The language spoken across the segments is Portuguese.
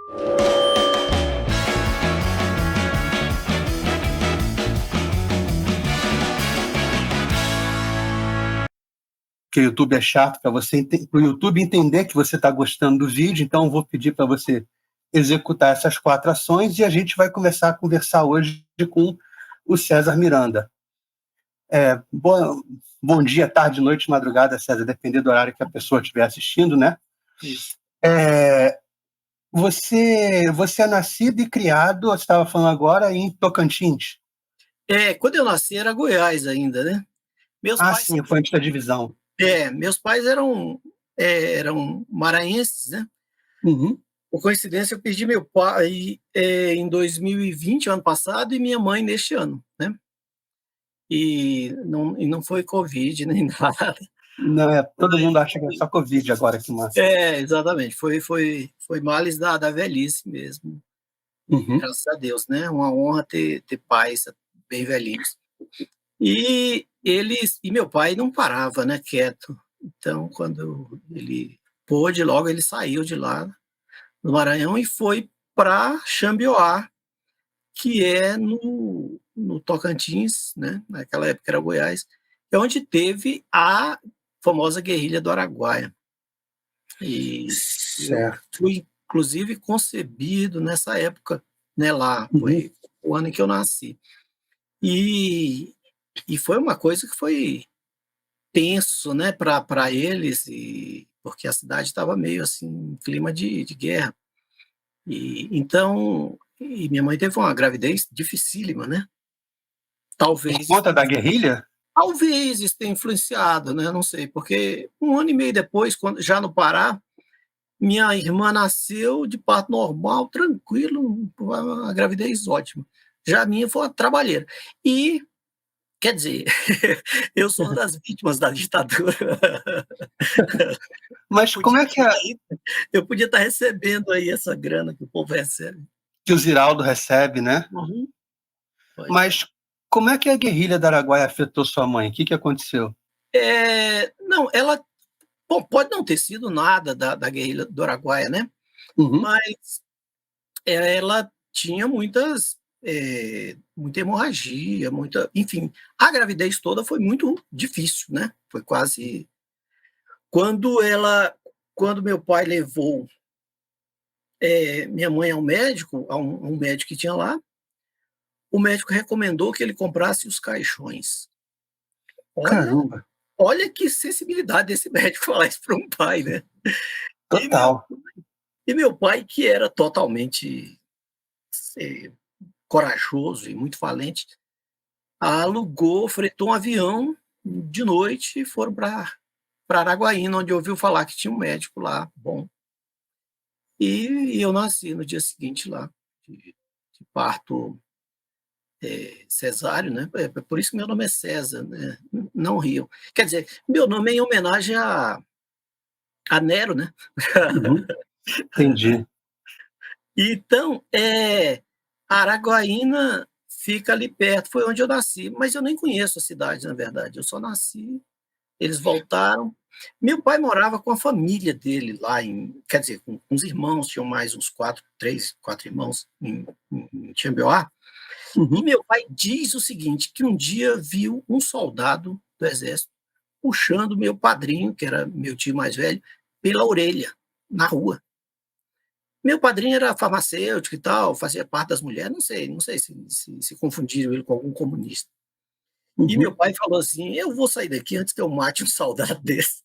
Que o YouTube é chato para o YouTube entender que você está gostando do vídeo, então eu vou pedir para você executar essas 4 ações e a gente vai começar a conversar hoje com o César Miranda. Bom dia, tarde, noite, madrugada, César, dependendo do horário que a pessoa estiver assistindo, né? Isso. Você é nascido e criado, você estava falando agora, em Tocantins? Quando eu nasci era Goiás ainda, né? Sim, foi antes da divisão. Meus pais eram maranhenses, né? Uhum. Por coincidência, eu perdi meu pai em 2020, ano passado, e minha mãe neste ano, né? E não foi Covid nem nada. Não, todo mundo acha que é só Covid agora que massa. Exatamente. Foi males da velhice mesmo. Uhum. Graças a Deus, né? Uma honra ter pais bem velhinhos. E meu pai não parava, né, quieto. Então, quando ele pôde, logo ele saiu de lá, no Maranhão, e foi para Xambioá, que é no Tocantins, né? Naquela época era Goiás, é onde teve a famosa guerrilha do Araguaia. E eu fui, inclusive, concebido nessa época, né, lá. Foi o ano em que eu nasci. E foi uma coisa que foi tenso, né, para eles, porque a cidade estava meio assim, em clima de guerra. Então, minha mãe teve uma gravidez dificílima, né? Por conta da guerrilha? Talvez isso tenha influenciado, né? Não sei, porque 1 ano e meio depois, já no Pará, minha irmã nasceu de parto normal, tranquilo, uma gravidez ótima. Já a minha foi uma trabalheira. E, quer dizer, eu sou uma das vítimas da ditadura. Mas como é que eu podia estar recebendo aí essa grana que o povo recebe. Que o Ziraldo recebe, né? Uhum. Mas como é que a guerrilha do Araguaia afetou sua mãe? O que aconteceu? Não, ela pode não ter sido nada da guerrilha do Araguaia, né? Uhum. Mas ela tinha muita hemorragia, enfim, a gravidez toda foi muito difícil, né? Foi quase quando meu pai levou minha mãe ao médico, a um médico que tinha lá, o médico recomendou que ele comprasse os caixões. Caramba! Olha que sensibilidade desse médico falar isso para um pai, né? Total. E meu pai, que era totalmente corajoso e muito valente, fretou um avião de noite e foram para Araguaína, onde ouviu falar que tinha um médico lá, bom. E eu nasci no dia seguinte lá, de parto cesáreo, né? Por isso que meu nome é César, né? Não Rio. Quer dizer, meu nome é em homenagem a Nero, né? Uhum. Entendi. Então, Araguaína fica ali perto, foi onde eu nasci, mas eu nem conheço a cidade, na verdade, eu só nasci, eles voltaram. Meu pai morava com a família dele lá, quer dizer, com os irmãos, tinham mais uns 3, 4 irmãos em Xambioá. Uhum. E meu pai diz o seguinte, que um dia viu um soldado do exército puxando meu padrinho, que era meu tio mais velho, pela orelha, na rua. Meu padrinho era farmacêutico e tal, fazia parte das mulheres, não sei se confundiram ele com algum comunista. Uhum. E meu pai falou assim, eu vou sair daqui antes que eu mate um soldado desse.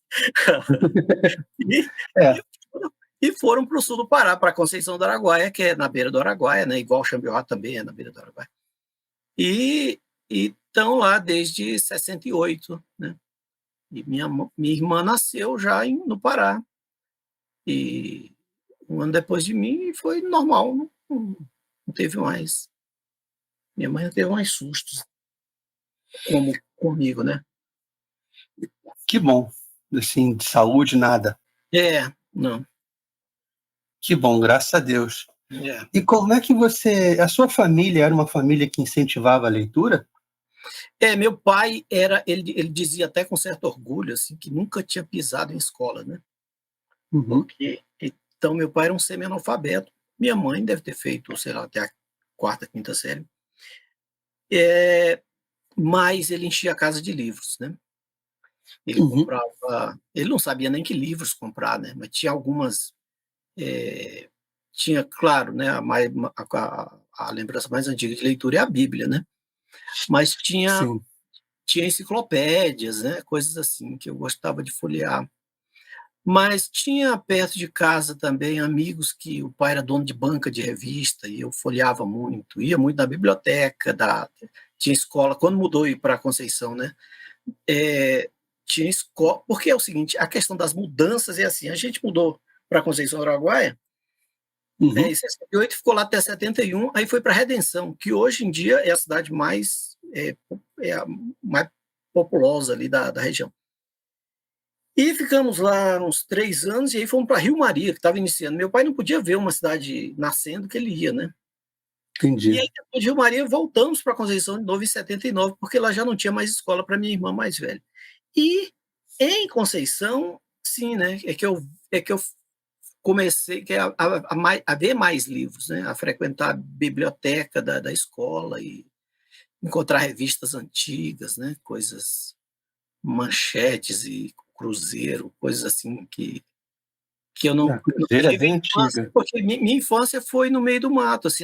E foram para o sul do Pará, para Conceição do Araguaia, que é na beira do Araguaia, né? Igual Xambioá também é na beira do Araguaia. E estão lá desde 68, né? E minha irmã nasceu já no Pará. E 1 ano depois de mim foi normal, não teve mais. Minha mãe teve mais sustos, como comigo, né? Que bom. Assim, de saúde, nada. Não. Que bom, graças a Deus. É. E como é que a sua família era uma família que incentivava a leitura? Meu pai ele dizia até com certo orgulho, assim, que nunca tinha pisado em escola, né? Uhum. Então, meu pai era um semi-analfabeto, Minha mãe deve ter feito, sei lá, até a quarta, quinta série. Mas ele enchia a casa de livros, né? Ele comprava, ele não sabia nem que livros comprar, né? Mas tinha algumas, tinha, claro, né? A lembrança mais antiga de leitura é a Bíblia, né? Mas Sim. tinha enciclopédias, né? Coisas assim que eu gostava de folhear. Mas tinha perto de casa também amigos que o pai era dono de banca de revista e eu folheava muito, ia muito na biblioteca, tinha escola, quando mudou para Conceição, né? Tinha escola, porque é o seguinte, a questão das mudanças é assim, a gente mudou para Conceição do Araguaia, em 68, ficou lá até 71, aí foi para Redenção, que hoje em dia é a cidade a mais populosa ali da região. E ficamos lá uns 3 anos, e aí fomos para Rio Maria, que estava iniciando. Meu pai não podia ver uma cidade nascendo que ele ia, né? Entendi. E aí, depois de Rio Maria, voltamos para Conceição de novo em 79, porque lá já não tinha mais escola para minha irmã mais velha. E em Conceição, sim, né? É que eu comecei a ver mais livros, né? A frequentar a biblioteca da escola e encontrar revistas antigas, né? Coisas, manchetes e Cruzeiro, coisas assim que eu A não Cruzeiro é tive bem infância, antiga. porque minha infância foi no meio do mato, assim,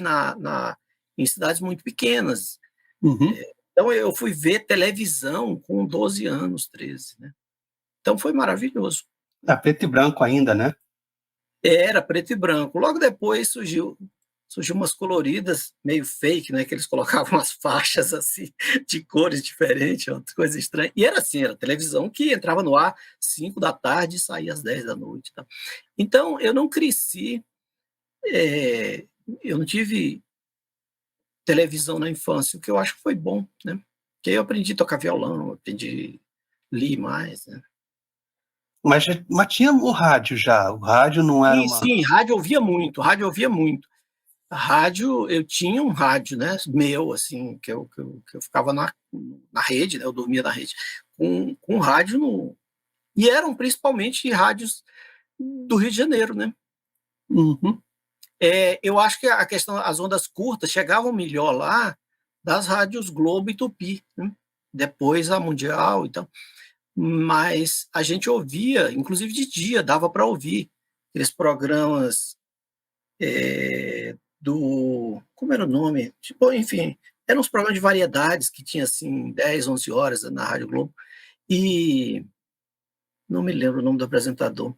em cidades muito pequenas. Uhum. Então eu fui ver televisão com 12 anos, 13, né. Então foi maravilhoso. Tá preto e branco ainda, né? Era preto e branco. Logo depois surgiu umas coloridas, meio fake, né, que eles colocavam umas faixas, assim, de cores diferentes, uma coisa estranha. E era assim, era televisão que entrava no ar 5 da tarde e saía às 10 da noite, tá. Então eu não cresci, eu não tive televisão na infância, o que eu acho que foi bom, né, porque aí eu aprendi a tocar violão, li mais, né. Mas tinha o rádio já. O rádio não era Sim, uma. sim, rádio eu ouvia muito, rádio eu ouvia muito. Rádio, eu tinha um rádio, né, meu, assim, que eu ficava na rede, né, eu dormia na rede, com rádio no e eram principalmente rádios do Rio de Janeiro, né. Uhum. Eu acho que a questão as ondas curtas chegavam melhor lá das rádios Globo e Tupi, né, depois a Mundial e tal, mas a gente ouvia, inclusive de dia, dava para ouvir aqueles programas, como era o nome? Tipo, enfim, eram uns programas de variedades que tinha, assim, 10, 11 horas na Rádio Globo, e não me lembro o nome do apresentador.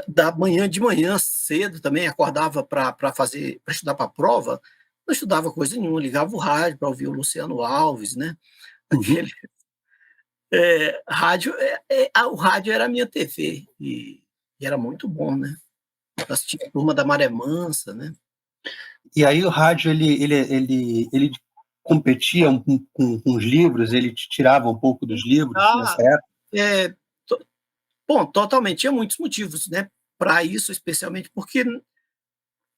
Da manhã, de manhã cedo também, acordava para estudar para a prova, não estudava coisa nenhuma, ligava o rádio para ouvir o Luciano Alves, né, Uhum. aquele, rádio, o rádio era a minha TV, e era muito bom, né. Assistia a Turma da Maré Mansa, né. E aí o rádio ele competia com os livros, ele te tirava um pouco dos livros Ah, nessa época? é, to bom, totalmente. Tinha muitos motivos, né, para isso, especialmente porque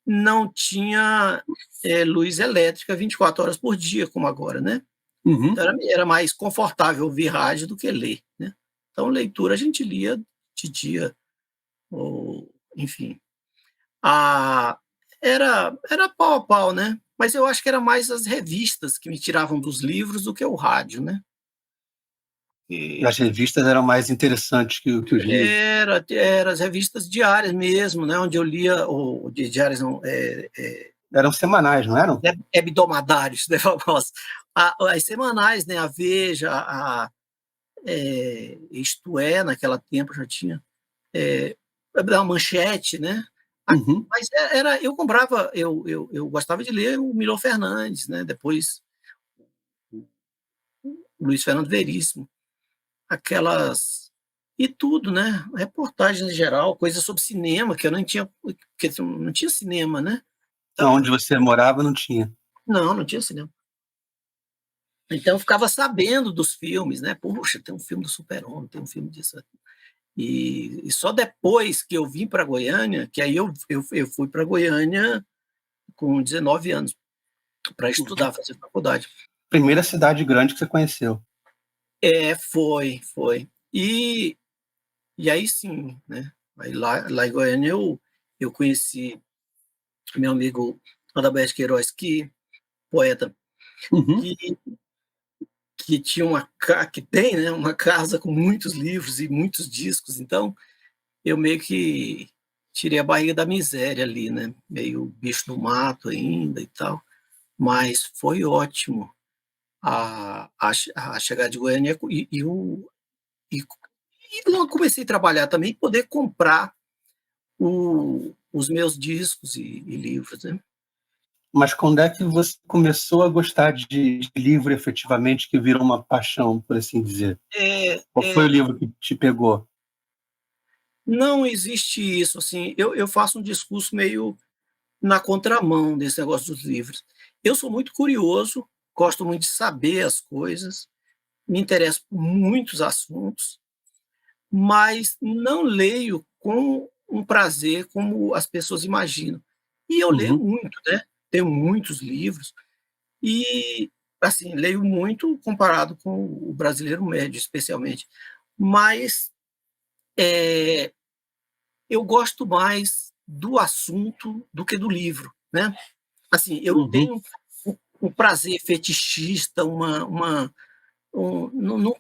não tinha, luz elétrica 24 horas por dia, como agora, né. Uhum. Então era mais confortável ouvir rádio do que ler, né. Então leitura a gente lia de dia, ou enfim. Ah, era pau a pau, né. Mas eu acho que era mais as revistas que me tiravam dos livros do que o rádio, né. As E revistas eram mais interessantes que os livros. era as revistas diárias mesmo, né, onde eu lia o de diárias não, Eram semanais, não eram? hebdomadários, né, famosos. As semanais, né, a Veja, Isto É, naquela tempo já tinha, a Manchete, né. Uhum. Mas era eu comprava, eu gostava de ler o Milor Fernandes, né, depois o Luiz Fernando Veríssimo, aquelas e tudo, né, reportagens em geral, coisas sobre cinema que eu não tinha, porque não tinha cinema, né. Então Onde você morava não tinha. não tinha cinema. Então eu ficava sabendo dos filmes, né, "Puxa, tem um filme do Super-Homem, tem um filme disso". E só depois que eu vim para Goiânia, que aí eu fui para Goiânia com 19 anos, para Uhum. estudar, fazer faculdade. Primeira cidade grande que você conheceu. Foi. E aí sim, né, aí lá em Goiânia eu conheci meu amigo Adalberto Queiroz, poeta, Uhum. que, que tinha que tem, né, uma casa com muitos livros e muitos discos, então eu meio que tirei a barriga da miséria ali, né, meio bicho do mato ainda e tal, mas foi ótimo a chegada de Goiânia e, e logo comecei a trabalhar também, poder comprar os meus discos e livros, né. Mas quando é que você começou a gostar de livro efetivamente, que virou uma paixão, por assim dizer? É, Qual foi o é, livro que te pegou? não existe isso, assim, eu faço um discurso meio na contramão desse negócio dos livros. Eu sou muito curioso, gosto muito de saber as coisas, me interesso por muitos assuntos, mas não leio com um prazer como as pessoas imaginam. E eu leio Uhum, muito, né, tenho muitos livros e, assim, leio muito comparado com o brasileiro médio, especialmente. Mas, eh, eu gosto mais do assunto do que do livro, né. Assim, eu não uhum, tenho um prazer fetichista, não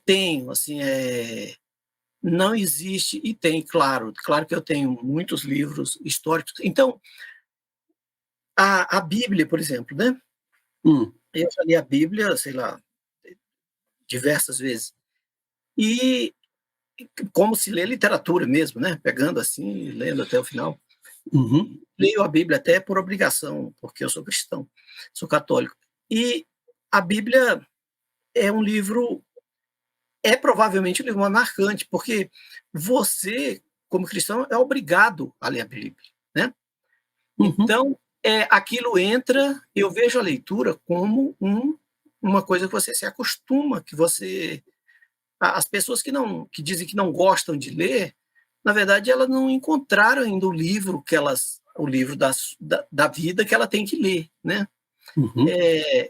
tenho, assim, não existe e tem, claro que eu tenho muitos livros históricos. Então, a Bíblia, por exemplo, né, hum, eu já li a Bíblia, sei lá, diversas vezes. E como se lê literatura mesmo, né, pegando assim, lendo até o final. uhum, Leio a Bíblia até por obrigação, porque eu sou cristão, sou católico. E a Bíblia é um livro provavelmente o livro mais marcante, porque você, como cristão, é obrigado a ler a Bíblia, né. uhum, Então, aquilo entra, eu vejo a leitura como uma coisa que você se acostuma, que você as pessoas que dizem que não gostam de ler, na verdade elas não encontraram ainda o livro da vida que ela tem que ler, né. uhum,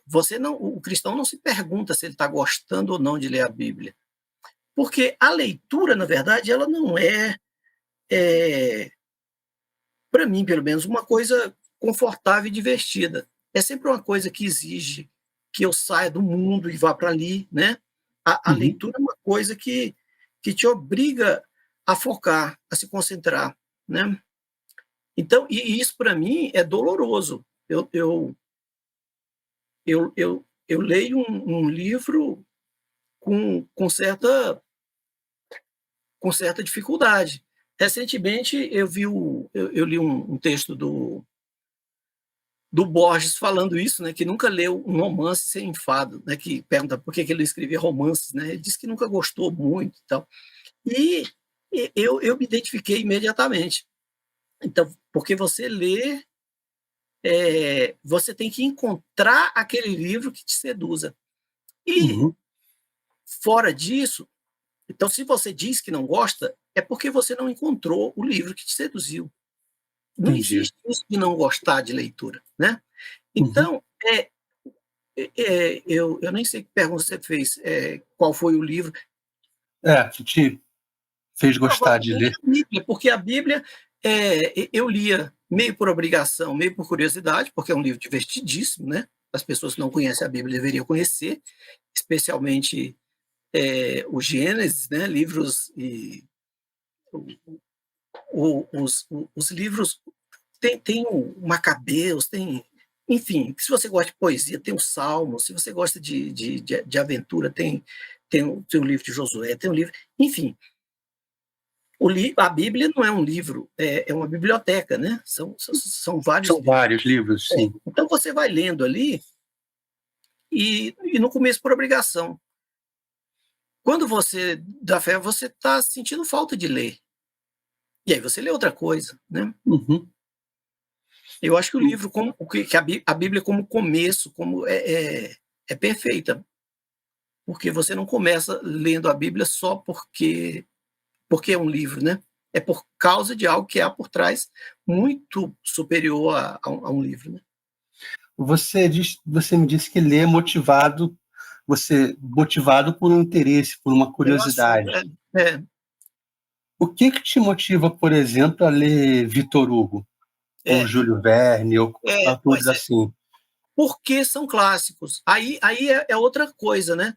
Você não o cristão não se pergunta se ele está gostando ou não de ler a Bíblia, porque a leitura, na verdade, ela não é para mim, pelo menos, uma coisa confortável e divertida. É sempre uma coisa que exige que eu saia do mundo e vá para ali, né. A uhum. leitura é uma coisa que te obriga a focar, a se concentrar, né. Então isso para mim é doloroso. Eu leio um livro com certa dificuldade. Recentemente eu li um texto do Borges falando isso, né, que nunca leu um romance sem enfado, né, que pergunta por que ele não escrevia romances, né, ele disse que nunca gostou muito e tal. E eu me identifiquei imediatamente. Então, porque você lê, você tem que encontrar aquele livro que te seduza. E Uhum, fora disso, então se você diz que não gosta, é porque você não encontrou o livro que te seduziu. Não entendi. existe isso de não gostar de leitura, né. Uhum. Então, eu nem sei que pergunta você fez, qual foi o livro. É, que te fez gostar de Provavelmente ler. a Bíblia, porque a Bíblia, eu lia meio por obrigação, meio por curiosidade, porque é um livro divertidíssimo, né, as pessoas que não conhecem a Bíblia deveriam conhecer, especialmente, o Gênesis, né, livros e os livros tem o Macabeus, tem enfim, se você gosta de poesia, tem o Salmo, se você gosta de aventura, tem o livro de Josué, tem o livro enfim, a Bíblia não é um livro, é uma biblioteca, né, são vários São livros. vários livros, sim. Então você vai lendo ali, e no começo por obrigação. Quando você dá fé, você está sentindo falta de ler, e aí você lê outra coisa, né. Uhum. Eu acho que o livro como o que a Bíblia como começo, como é perfeita, porque você não começa lendo a Bíblia só porque é um livro, né, é por causa de algo que há por trás muito superior a um livro, né. Você me disse que lê motivado por um interesse, por uma Pelo assunto, curiosidade. é. O que te motiva, por exemplo, a ler Victor Hugo? ou Júlio Verne, ou autores pois é. assim. Porque são clássicos. Aí é outra coisa, né?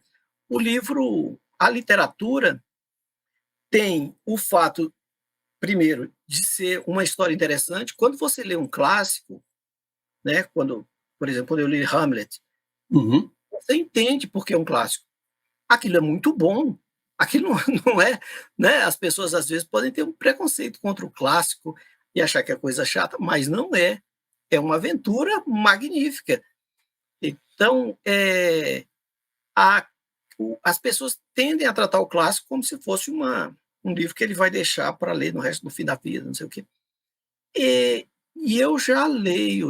O livro, a literatura tem o fato, primeiro, de ser uma história interessante. Quando você lê um clássico, né? Por exemplo, quando eu li Hamlet, Uhum. você entende porque é um clássico. Aquilo é muito bom. Aquilo não é, né? As pessoas às vezes podem ter um preconceito contra o clássico e achar que é coisa chata, mas não é. É uma aventura magnífica. Então, as pessoas tendem a tratar o clássico como se fosse um livro que ele vai deixar para ler no resto do fim da vida, não sei o quê. E eu já leio,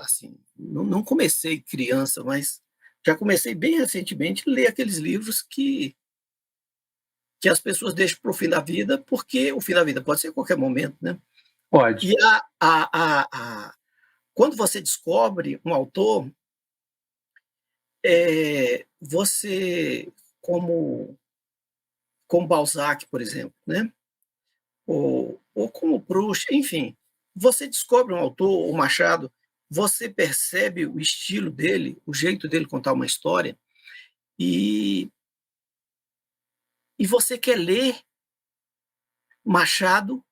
assim, não comecei criança, mas já comecei bem recentemente a ler aqueles livros que as pessoas deixam para o fim da vida, porque o fim da vida pode ser a qualquer momento, né? Pode. E quando você descobre um autor, você, como Balzac, por exemplo, né? Ou como Proust, enfim, você descobre um autor, o Machado, você percebe o estilo dele, o jeito dele contar uma história, e, e você quer ler Machado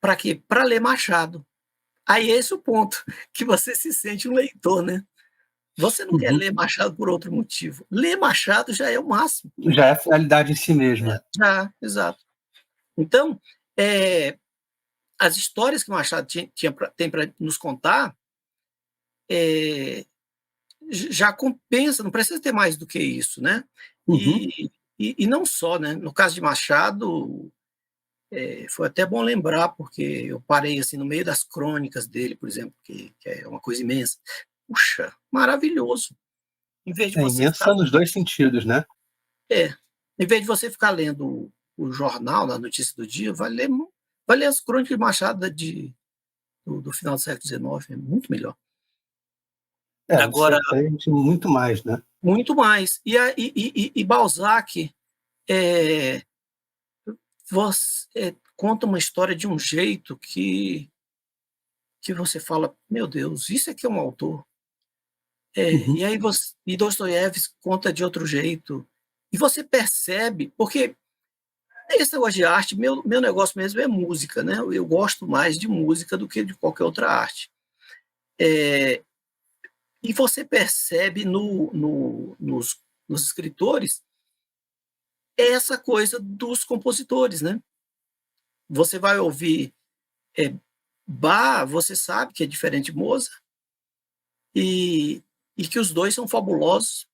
para quê? Para ler Machado. Aí esse é o ponto, que você se sente um leitor, né? Você não quer Uhum. ler Machado por outro motivo. Ler Machado já é o máximo. Já é a finalidade em si mesma. Já, exato. Então, as histórias que o Machado tem para nos contar, já compensa, não precisa ter mais do que isso, né? Uhum. E não só, né? No caso de Machado, foi até bom lembrar, porque eu parei assim no meio das crônicas dele, por exemplo, que é uma coisa imensa. Puxa, maravilhoso. Em vez de É você ficar, imensa nos dois sentidos, né? é, em vez de você ficar lendo o jornal, na notícia do dia, vai ler as crônicas de Machado do final do século XIX, é muito melhor. Você Agora, aprende muito mais, né? muito mais. E Balzac, é, você conta uma história de um jeito que você fala, meu Deus, isso aqui é um autor. Uhum. E Dostoiévski conta de outro jeito. E você percebe, porque esse negócio de arte, meu negócio mesmo é música, né? Eu gosto mais de música do que de qualquer outra arte. E você percebe nos escritores essa coisa dos compositores, né? Você vai ouvir Bach, você sabe que é diferente de Mozart, e que os dois são fabulosos,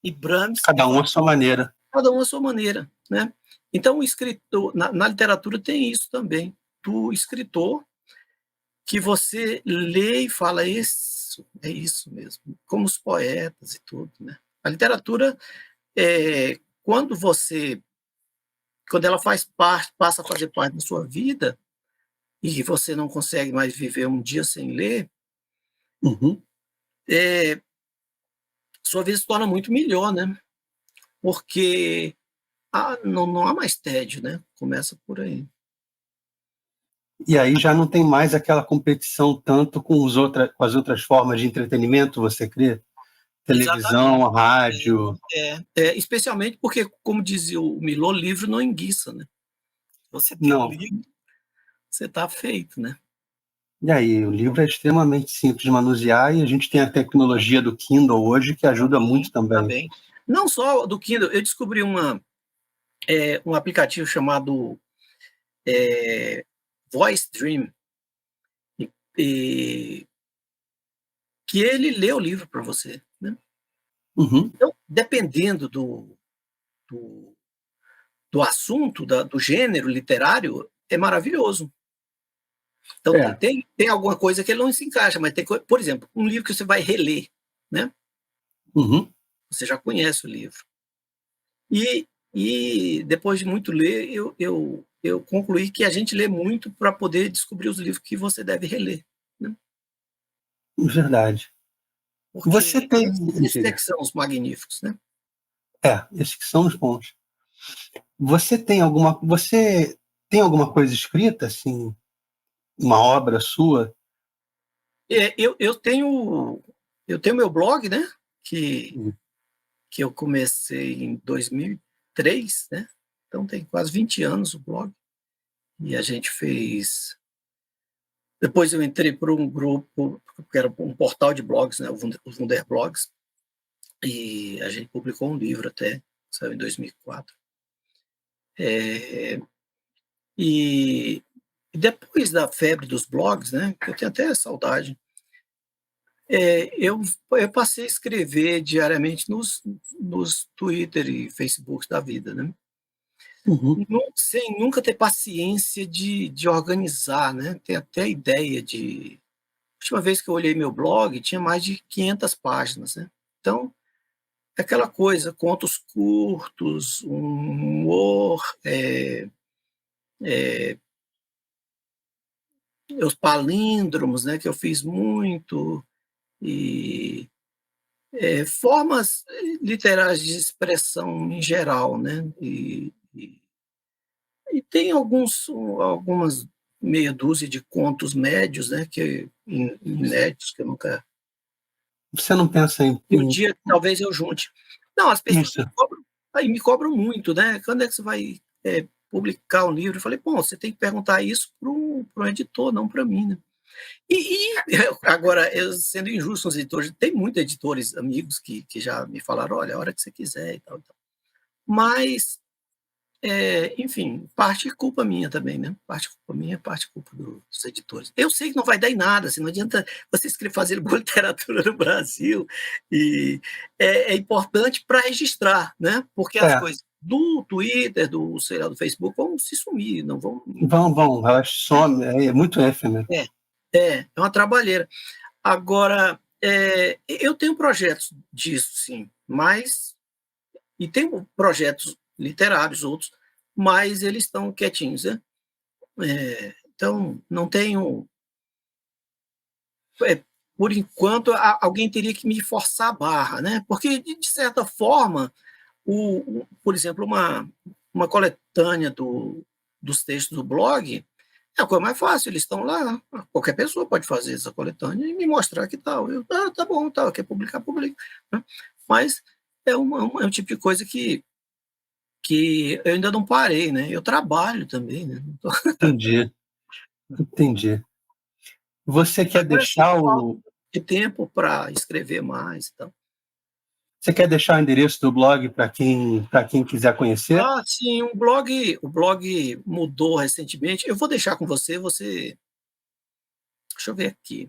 e Brahms, Cada um à sua maneira. cada um à sua maneira, né? Então, o escritor, na literatura tem isso também, do escritor, que você lê e fala, isso, é isso mesmo, como os poetas e tudo, né? A literatura, quando ela faz parte, passa a fazer parte da sua vida, e você não consegue mais viver um dia sem ler, Uhum. sua vida se torna muito melhor, né? Porque não há mais tédio, né? Começa por aí. E aí já não tem mais aquela competição tanto com com as outras formas de entretenimento, você crê? Exatamente. Televisão, rádio. Especialmente porque, como dizia o Milô, livro não enguiça, né? Você tem um Não. livro, você está feito, né? E aí, o livro é extremamente simples de manusear e a gente tem a tecnologia do Kindle hoje que ajuda muito também. Também. Não só do Kindle, eu descobri um aplicativo chamado Voice Dream, e que ele lê o livro para você, né? Uhum. Então, dependendo do, do assunto, do gênero literário, é maravilhoso. Então, É. tem alguma coisa que ele não se encaixa, mas por exemplo, um livro que você vai reler, né? Uhum. Você já conhece o livro. E depois de muito ler, eu concluí que a gente lê muito para poder descobrir os livros que você deve reler, né? Verdade. Você Porque tem. esses é Diga. que são os magníficos, né? Esses que são os bons. Você tem alguma coisa escrita, assim, uma obra sua, Eu tenho meu blog, né? Que, Hum. que eu comecei em 2003, né? Então tem quase 20 anos o blog. E a gente fez. Depois eu entrei por um grupo, que era um portal de blogs, né? O Wunder Blogs, e a gente publicou um livro até, saiu em 2004. É, e depois da febre dos blogs, né? Que eu tenho até saudade. Eu passei a escrever diariamente nos Twitter e Facebook da vida, né? Uhum. Sem nunca ter paciência de organizar, né? Tem até a ideia de. A última vez que eu olhei meu blog, tinha mais de 500 páginas, né? Então, é aquela coisa, contos curtos, um humor, os palíndromos, né? Que eu fiz muito, e formas literárias de expressão em geral, né? E tem algumas meia dúzia de contos médios, né? Inéditos, que eu nunca. Você não pensa E um dia talvez eu junte. Não, as pessoas isso? me cobram muito, né? Quando é que você vai publicar um livro? Eu falei, bom, você tem que perguntar isso para um editor, não para mim, né? Agora, eu sendo injusto com os editores, tem muitos editores amigos que já me falaram, olha, a hora que você quiser e tal, e tal. Mas, enfim, parte culpa minha também, né? Parte culpa minha, parte culpa dos editores. Eu sei que não vai dar em nada, assim, não adianta você fazer boa literatura no Brasil, e é importante para registrar, né? Porque as É, coisas do Twitter, sei lá, do Facebook vão se sumir, não vão. elas somem, é muito efêmero. É uma trabalheira. Agora, eu tenho projetos disso, sim, mas. E tenho projetos literários, outros, mas eles estão quietinhos, né? Então, não tenho. Por enquanto, alguém teria que me forçar a barra, né? Porque, de certa forma, por exemplo, uma coletânea dos textos do blog é a coisa mais fácil, eles estão lá, qualquer pessoa pode fazer essa coletânea e me mostrar que tal. Tá bom, tá, quer publicar, publica. Né? Mas é um tipo de coisa que eu ainda não parei, né? Eu trabalho também, né? Entendi, entendi. Você quer Agora sim, deixar falta o de tempo para escrever mais. Então. Você quer deixar o endereço do blog para quem quiser conhecer? Sim, o blog mudou recentemente. Eu vou deixar com você. Deixa eu ver aqui.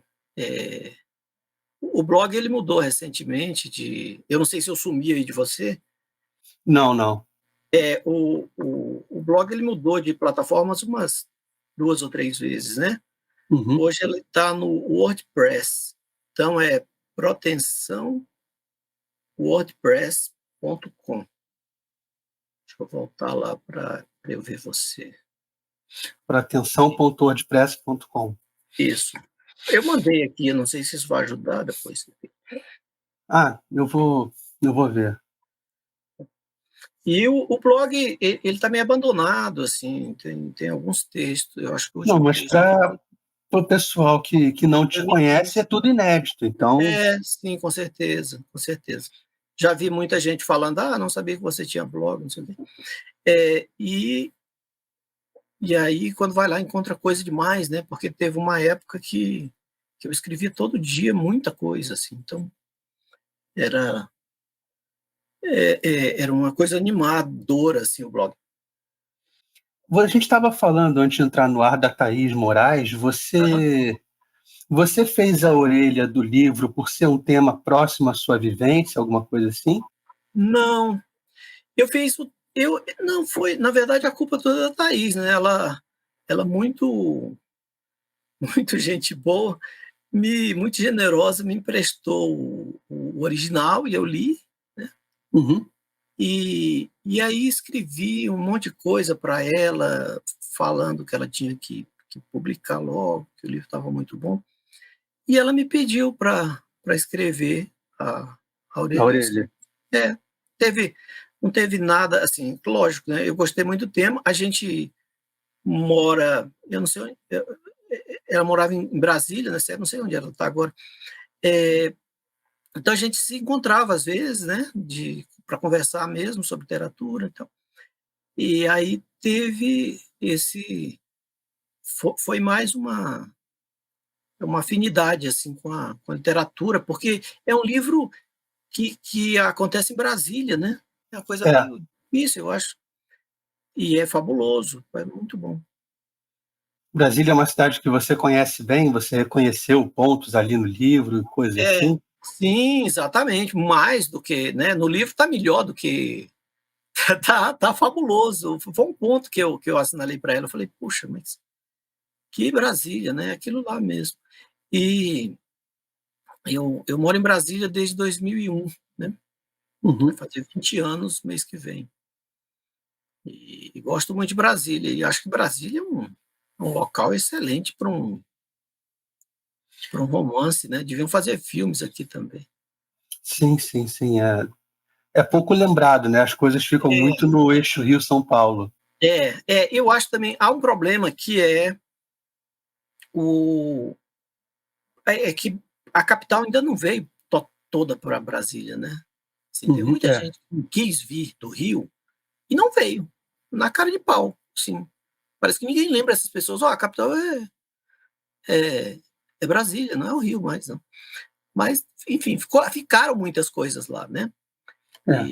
O blog ele mudou recentemente eu não sei se eu sumi aí de você. Não, não. O blog ele mudou de plataformas umas 2 ou 3 vezes, né? Uhum. Hoje ele está no WordPress. Então é proteção.wordpress.com. Deixa eu voltar lá para eu ver você. Para atenção.wordpress.com. Isso. Eu mandei aqui, eu não sei se isso vai ajudar depois. Ah, eu vou ver. E o blog, ele está meio abandonado, assim, tem alguns textos. Eu acho que o Não, último mas texto. para o pessoal que não te conhece, é tudo inédito. Então, Sim, com certeza, com certeza. Já vi muita gente falando, não sabia que você tinha blog, não sei o quê. E aí, quando vai lá, encontra coisa demais, né? Porque teve uma época que eu escrevia todo dia muita coisa, assim. Então, era, era uma coisa animadora, assim, o blog. a gente estava falando antes de entrar no ar da Thaís Moraes. Aham. Você fez a orelha do livro por ser um tema próximo à sua vivência, alguma coisa assim? Não, eu fiz não foi, na verdade, a culpa toda da Thaís, né? Ela muito, muito gente boa, muito generosa, me emprestou o original e eu li, né? Uhum. E aí escrevi um monte de coisa para ela, falando que ela tinha que publicar logo, que o livro estava muito bom. E ela me pediu para escrever a A orelha. orelha. É, teve, não teve nada, assim, lógico, né? Eu gostei muito do tema. A gente mora, eu não sei onde, ela morava em Brasília, né, não sei onde ela está agora. Então a gente se encontrava às vezes, né, para conversar mesmo sobre literatura, então. E aí teve foi mais uma afinidade assim com a literatura, porque é um livro que acontece em Brasília, né? É uma coisa É, meio difícil, eu acho. E é fabuloso, é muito bom. Brasília é uma cidade que você conhece bem, você reconheceu pontos ali no livro e coisas É, assim? sim, exatamente, mais do que, né, no livro está melhor do que tá fabuloso. Foi um ponto que eu assinalei para ela, eu falei: "Puxa, mas que Brasília, né, aquilo lá mesmo". E eu moro em Brasília desde 2001, né, vai Uhum. fazer 20 anos mês que vem. E gosto muito de Brasília, e acho que Brasília é um local excelente para um romance, né, deviam fazer filmes aqui também. Sim, sim, sim. É pouco lembrado, né? As coisas ficam É, muito no eixo Rio-São Paulo. eu acho também há um problema que o é que a capital ainda não veio toda para Brasília, né. Assim, teve Uhum, muita gente que quis vir do Rio e não veio, na cara de pau, sim. Parece que ninguém lembra essas pessoas: "Ó, a capital é é Brasília, não é o Rio mais não". Mas, enfim, ficaram muitas coisas lá, né. é,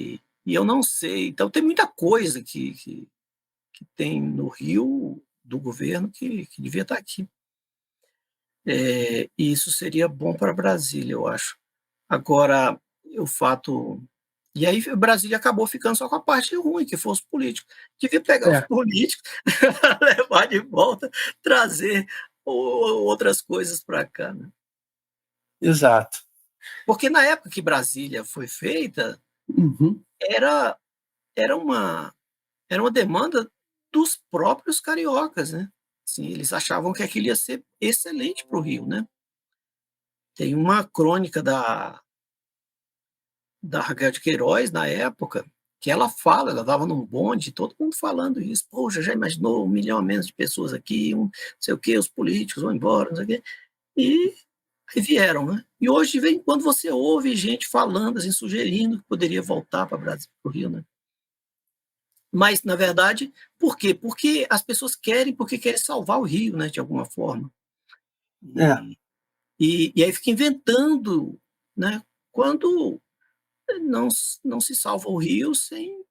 E eu não sei, então tem muita coisa que tem no Rio, do governo, que devia estar aqui. E isso seria bom para Brasília, eu acho. Agora, o fato e aí Brasília acabou ficando só com a parte ruim, que foram os políticos. Devia pegar os é, políticos, levar de volta, trazer o outras coisas para cá, né. exato. Porque na época que Brasília foi feita, Uhum, era era uma era uma demanda dos próprios cariocas, né. Assim, eles achavam que aquilo ia ser excelente para o Rio, né. Tem uma crônica da Raquel de Queiroz, na época, que ela estava num bonde, todo mundo falando isso: "Poxa, já imaginou 1 milhão a menos de pessoas aqui, não sei o quê, os políticos vão embora, não sei o quê", e aí vieram, né. E hoje, de vez em quando, você ouve gente falando, assim, sugerindo que poderia voltar para o Rio, né. Mas, na verdade, por quê? Porque as pessoas querem, porque querem salvar o Rio, né, de alguma forma. é, E e aí fica inventando, né, quando não se salva o Rio sem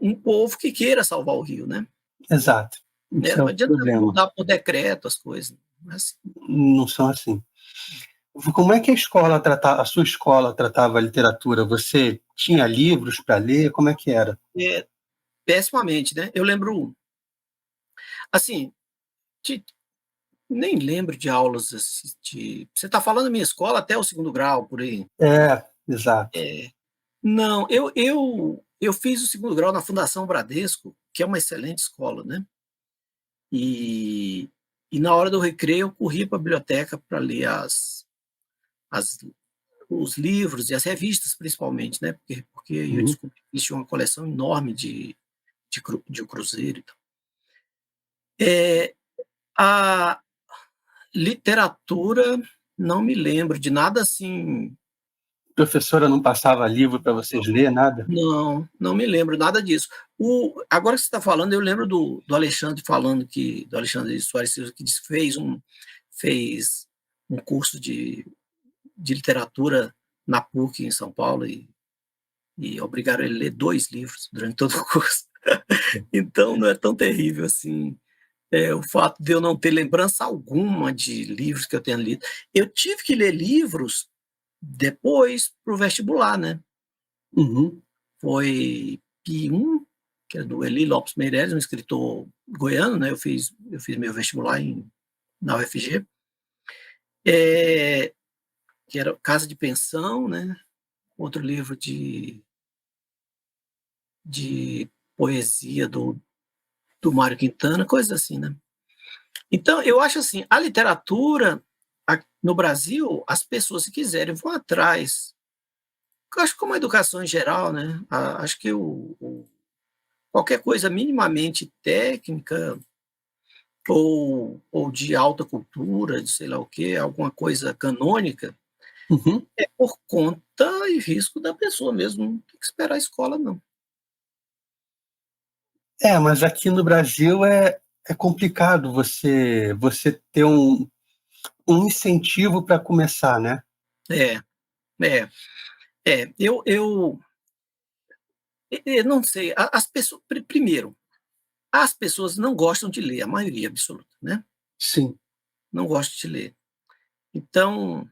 um povo que queira salvar o Rio, né. exato. Né, Esse é não o adianta problema. mudar por decreto as coisas, não é assim. Não são assim. Como é que a sua escola tratava a literatura? Você tinha livros para ler? Como é que era? É, pessimamente, né. Eu lembro, assim, de nem lembro de aulas, assim, você está falando minha escola até o segundo grau, por aí? É, exato. É. Não, eu fiz o segundo grau na Fundação Bradesco, que é uma excelente escola, né. E e na hora do recreio eu corria para a biblioteca para ler as os livros e as revistas principalmente, né, porque eu Uhum. descobri que existia uma coleção enorme de O Cruzeiro e tal. Eh, a literatura, não me lembro de nada assim. Professora não passava livro para vocês ler, nada? Não, não me lembro nada disso. Agora que você está falando, eu lembro do Alexandre falando do Alexandre de Soares Silva, que disse que fez um curso de literatura na PUC em São Paulo e obrigaram ele a ler 2 livros durante todo o curso. Então não é tão terrível assim, o fato de eu não ter lembrança alguma de livros que eu tenha lido. Eu tive que ler livros depois para o vestibular, né. Uhum. Foi Pi 1, que é do Eli Lopes Meireles, um escritor goiano, né, eu fiz meu vestibular na UFG, eh, que era Casa de Pensão, né, outro livro de poesia do Mário Quintana, coisas assim, né. Então eu acho assim, a literatura no Brasil, as pessoas se quiserem vão atrás. Eu acho que como a educação em geral, né, acho que qualquer coisa minimamente técnica ou de alta cultura, de sei lá o quê, alguma coisa canônica, Uhum. é por conta e risco da pessoa mesmo, não tem que esperar a escola não. É, mas aqui no Brasil é complicado você ter um incentivo para começar, né? É, é, eu não sei, a as pessoas primeiro, as pessoas não gostam de ler, a maioria absoluta, né, Sim, não gosta de ler. Então,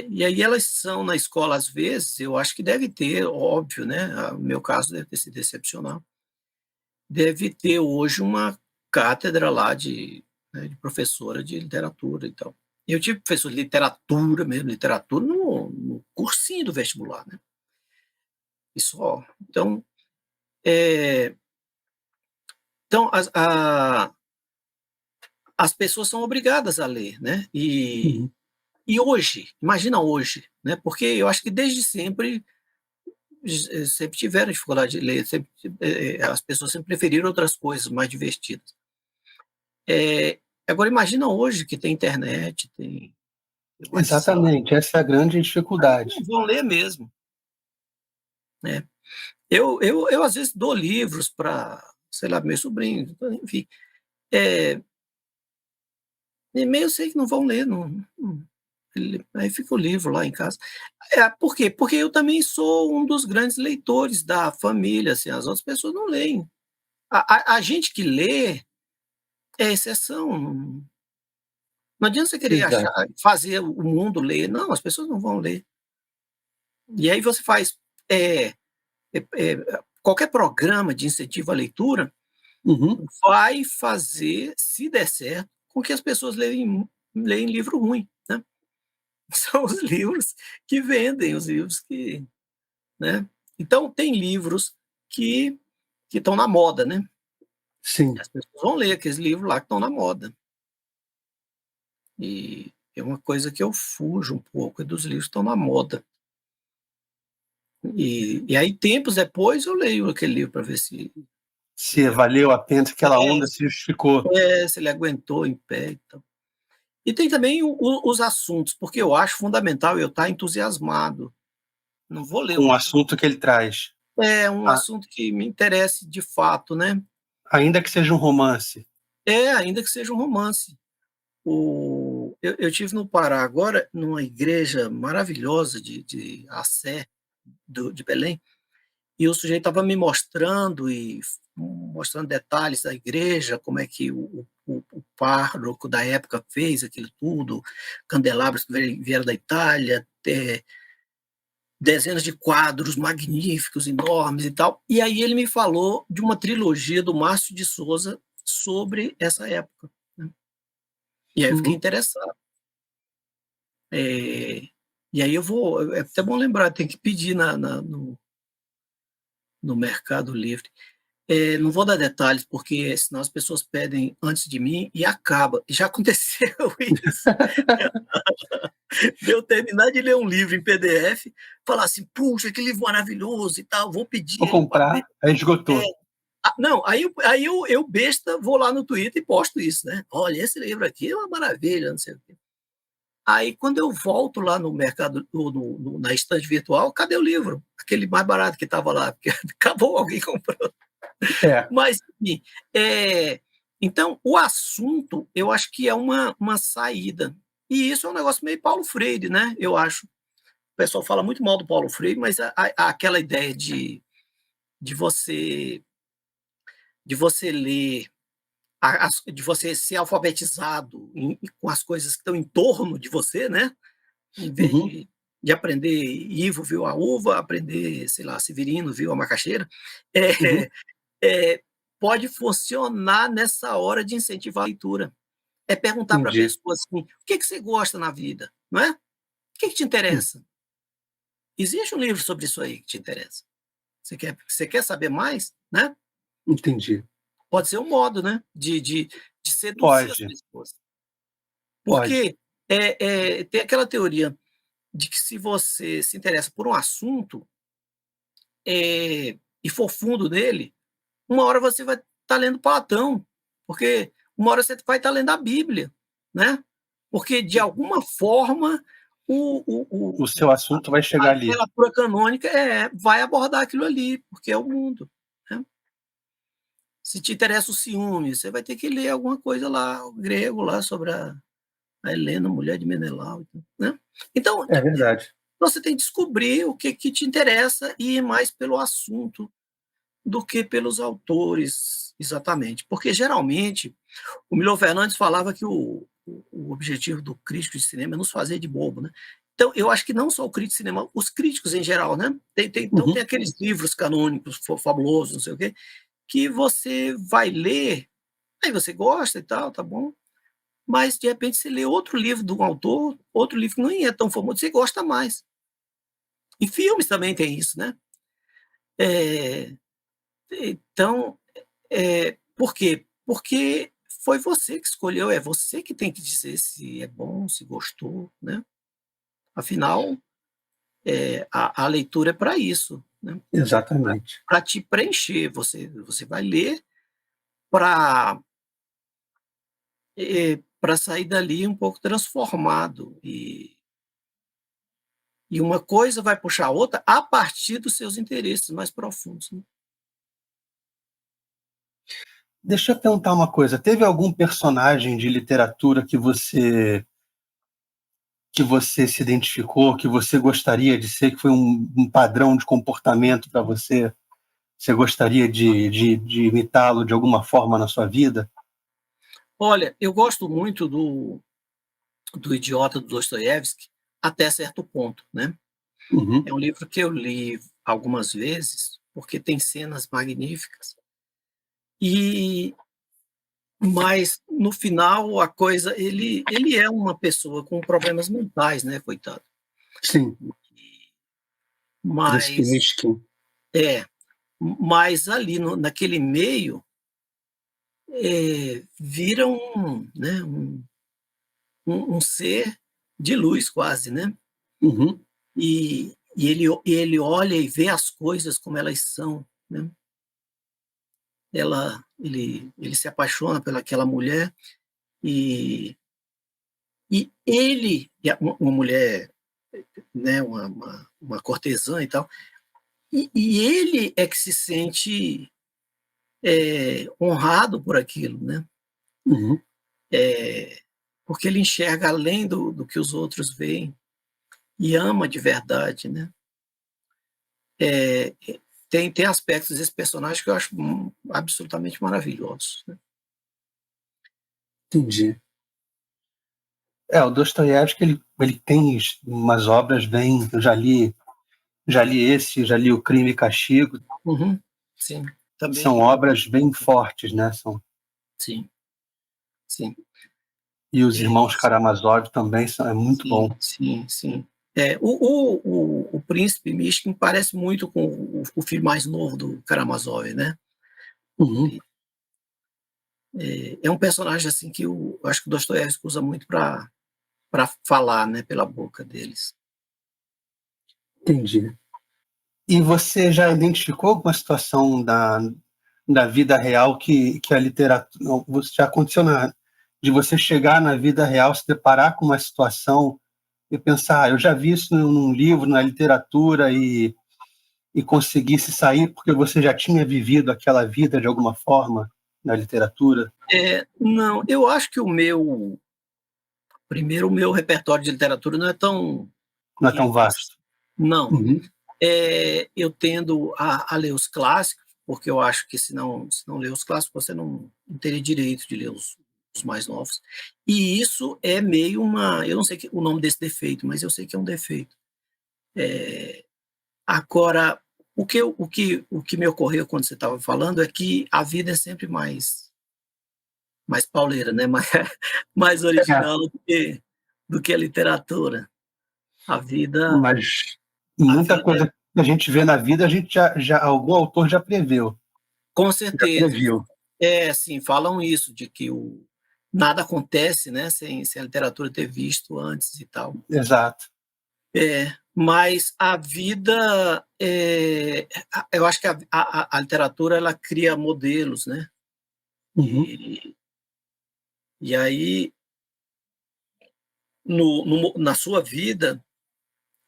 e aí elas são na escola, às vezes, eu acho que deve ter, óbvio, né, o meu caso deve ter sido excepcional, deve ter hoje uma cátedra lá de professora de literatura e tal. Eu tive professor de literatura mesmo, literatura no cursinho do vestibular, né, e só. Eh, então as pessoas são obrigadas a ler, né, uhum, e hoje, imagina hoje, né, porque eu acho que desde sempre sempre tiveram dificuldade de ler, sempre, as pessoas sempre preferiram outras coisas mais divertidas. Agora imagina hoje que tem internet, tem WhatsApp, exatamente, essa é a grande aí não dificuldade. vão ler mesmo, né. Eu às vezes dou livros para, sei lá, meus sobrinhos, então, enfim, eh, e-mail eu sei que não vão ler, aí fica o livro lá em casa. Por quê? Porque eu também sou um dos grandes leitores da família, assim, as outras pessoas não leem. A gente que lê é exceção, não adianta você querer achar Exato. fazer o mundo ler, não, as pessoas não vão ler. E aí você faz, eh qualquer programa de incentivo à leitura Uhum, vai fazer, se der certo, com que as pessoas leem livro ruim, né. São os livros que vendem, os livros que, né. Então tem livros que estão na moda, né, sim. as pessoas vão ler aqueles livros lá que estão na moda. E é uma coisa que eu fujo um pouco, é dos livros que estão na moda. E aí tempos depois eu leio aquele livro para ver se Se ele valeu a pena, se aquela é, onda se justificou. se ele aguentou em pé e tal. E tem também os assuntos, porque eu acho fundamental eu estar entusiasmado. Não vou ler Com um o livro assunto que ele traz. é um A assunto que me interesse de fato, né. ainda que seja um romance. Ainda que seja um romance. Eu tive no Pará agora, numa igreja maravilhosa de Assé, de Belém, e o sujeito estava me mostrando mostrando detalhes da igreja, como é que o pároco da época fez aquilo tudo, candelabros que vieram da Itália, dezenas de quadros magníficos, enormes e tal. E aí ele me falou de uma trilogia do Márcio de Souza sobre essa época, né. E aí eu fiquei Uhum. interessado. Eh, e aí eu vou é até bom lembrar, tem que pedir no Mercado Livre. Não vou dar detalhes, porque senão as pessoas pedem antes de mim e acaba. Já aconteceu isso, de eu terminar de ler um livro em PDF, falar assim: "Puxa, que livro maravilhoso e tal, vou pedir Vou ele para ver". comprar, aí É, esgotou. não, aí eu besta vou lá no Twitter e posto isso, né: "Olha, esse livro aqui é uma maravilha, não sei o quê". Aí quando eu volto lá no mercado na estante virtual, cadê o livro? Aquele mais barato que estava lá, porque acabou, alguém comprou. É, Mas, enfim, então o assunto eu acho que é uma saída. E isso é um negócio meio Paulo Freire, né, eu acho. O pessoal fala muito mal do Paulo Freire, mas aquela ideia de você de você ler, de você ser alfabetizado com as coisas que estão em torno de você, né, em vez uhum, de aprender Ivo viu a uva, aprender, sei lá, Severino viu a macaxeira, eh uhum, pode funcionar nessa hora de incentivar a leitura. É perguntar para a entendi. pessoa assim: "O que que você gosta na vida?", não é? "O que que te Hum, interessa? Existe um livro sobre isso aí que te interessa. Você quer saber mais?", né? entendi. Pode ser um modo, né, de seduzir as Pode, pessoas. pode. Porque, tem aquela teoria de que se você se interessa por um assunto, e for fundo nele, uma hora você vai estar lendo Platão, porque uma hora você vai estar lendo a Bíblia, né? Porque, de alguma forma, O seu assunto vai a chegar ali. literatura canônica vai abordar aquilo ali, porque é o mundo, né? Se te interessa o ciúme, você vai ter que ler alguma coisa lá, o grego lá, sobre a Helena, mulher de Menelau, né? Então, É verdade. você tem que descobrir o que te interessa e ir mais pelo assunto do que pelos autores, exatamente. Porque, geralmente, o Milor Fernandes falava que o objetivo do crítico de cinema é nos fazer de bobo, né? Então, eu acho que não só o crítico de cinema, os críticos em geral, né? Então, tem aqueles livros canônicos, fabulosos, não sei o quê, que você vai ler, aí você gosta e tal, tá bom, mas, de repente, você lê outro livro de um autor, outro livro que não é tão famoso, você gosta mais. E filmes também tem isso, né? É, então, por quê? Porque foi você que escolheu, é você que tem que dizer se é bom, se gostou, né? Afinal, a leitura é para isso, né? Exatamente. Para te preencher. Você vai ler para sair dali um pouco transformado. E uma coisa vai puxar a outra a partir dos seus interesses mais profundos, né? Deixa eu perguntar uma coisa. Teve algum personagem de literatura que você se identificou, que você gostaria de ser, que foi um padrão de comportamento para você? Você gostaria de imitá-lo de alguma forma na sua vida? Olha, eu gosto muito do Idiota, do Dostoiévski, até certo ponto, né? Uhum. É um livro que eu li algumas vezes, porque tem cenas magníficas. E mas no final a coisa, ele é uma pessoa com problemas mentais, né, coitado. Sim, Príncipe Mas Mishkin. é, mas ali naquele meio, vira né, um ser de luz quase, né? Uhum. E ele olha e vê as coisas como elas são, né? Ele se apaixona pelaquela mulher e, ele, uma mulher, né, uma cortesã e tal, e ele é que se sente honrado por aquilo, né? Uhum. Porque ele enxerga além do que os outros veem e ama de verdade, né? É, tem aspectos desse personagem que eu acho absolutamente maravilhosos, né? Entendi. O Dostoiévski, ele tem umas obras bem. Eu já li O Crime e Castigo. Uhum, sim, São também, obras bem fortes, né? sim, sim. E Os É, Irmãos Karamazov também é muito bom. sim, sim, sim. O Príncipe Mishkin parece muito com o filho mais novo do Karamazov, né? Uhum. Ele, é um personagem assim que eu acho que o Dostoiévski usa muito para falar, né, pela boca deles. Entendi. E você já identificou alguma situação da vida real que a literatura. Você já aconteceu de você chegar na vida real, se deparar com uma situação e pensar, eu já vi isso num livro, na literatura, e conseguir se sair porque você já tinha vivido aquela vida de alguma forma na literatura? Não, eu acho que o meu repertório de literatura não é tão Não é tão rico vasto. assim. Não. Uhum. Eu tendo a ler os clássicos, porque eu acho que se não ler os clássicos, você não teria direito de ler os mais novos. E isso é meio eu não sei o nome desse defeito, mas eu sei que é um defeito. Agora, o que me ocorreu quando você estava falando é que a vida é sempre mais pauleira, né? Mais É, original do que a literatura. A vida, mas a muita vida coisa que a gente vê na vida, a gente algum autor já preveu, com já certeza. previu. Sim, falam isso, de que nada acontece, né, sem a literatura ter visto antes e tal. Exato. Mas a vida, eu acho que a literatura ela cria modelos, né, Uhum. E aí, na sua vida,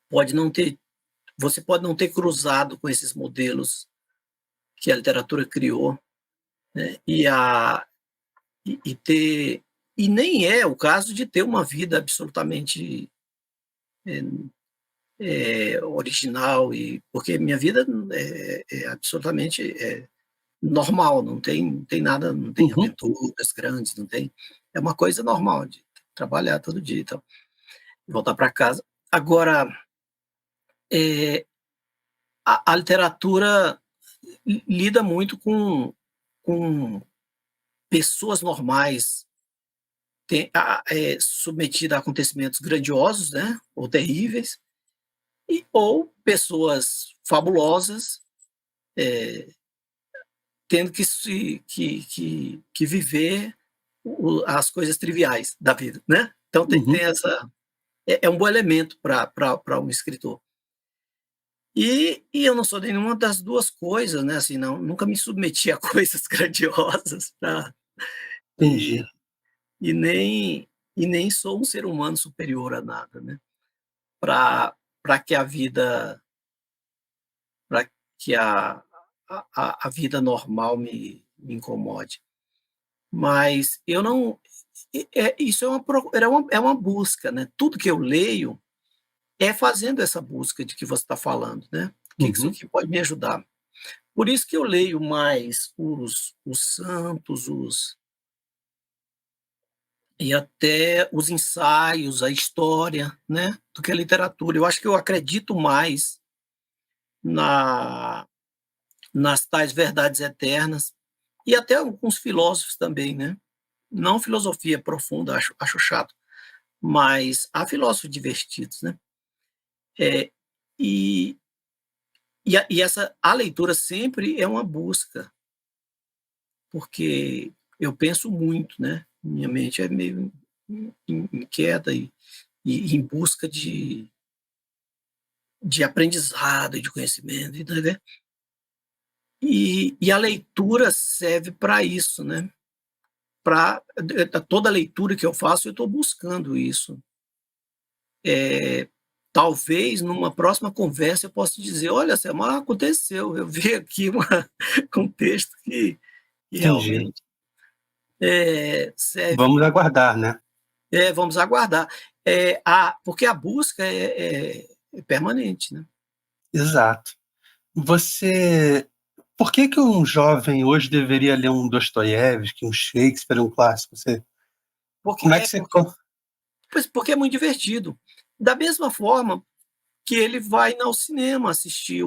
pode não ter, você pode não ter cruzado com esses modelos que a literatura criou, né? E nem é o caso de ter uma vida absolutamente original, porque minha vida é absolutamente normal, não tem nada, não tem Uhum, aventuras grandes, não tem, é uma coisa normal de trabalhar todo dia, então, voltar para casa. Agora, é, a literatura lida muito com pessoas normais, submetida a acontecimentos grandiosos, né, ou terríveis, ou pessoas fabulosas, tendo que viver as coisas triviais da vida, né? Então tem uhum. essa, um bom elemento para um escritor. E eu não sou nenhuma das duas coisas, né? Assim, não, nunca me submeti a coisas grandiosas, Entendi. e, e nem e nem sou um ser humano superior a nada, né? Para que a vida, para que a vida normal me incomode. Mas eu não, isso é uma busca, né? Tudo que eu leio é fazendo essa busca de que você está falando, né? O que isso Uhum, aqui pode me ajudar? Por isso que eu leio mais os santos, e até os ensaios, a história, né, do que a literatura. Eu acho que eu acredito mais na nas tais verdades eternas, e até alguns filósofos também, né. Não filosofia profunda, acho chato, mas há filósofos divertidos, né. Eh, e a leitura sempre é uma busca, porque eu penso muito, né, minha mente é meio inquieta e em busca de aprendizado e de conhecimento, entendeu? E a leitura serve para isso, né, para toda leitura que eu faço, eu estou buscando isso. Talvez numa próxima conversa eu possa te dizer: "Olha, Selma, aconteceu, eu vi aqui um texto que entendi. realmente, serve". Vamos aguardar, né? Vamos aguardar. Porque a busca é permanente, né. Exato. Você por que que um jovem hoje deveria ler um Dostoiévski, um Shakespeare, um clássico? Você Porque como é que é você porque Pois, porque é muito divertido. Da mesma forma que ele vai ao cinema assistir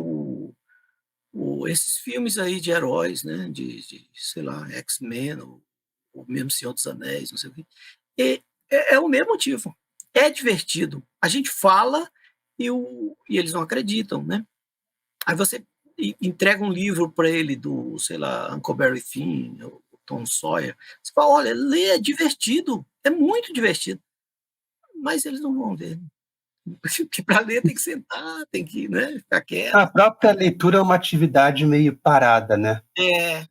esses filmes aí de heróis, né, sei lá, X-Men, ou mesmo Senhor dos Anéis, não sei o quê. E é o mesmo motivo. É divertido. A gente fala e eles não acreditam, né. Aí você entrega um livro para ele do, sei lá, Huckleberry Finn, ou Tom Sawyer, você fala: "Olha, lê, é divertido, é muito divertido", mas eles não vão ver. Porque para ler tem que sentar, tem que, né, ficar a quieto. própria leitura é uma atividade meio parada, né?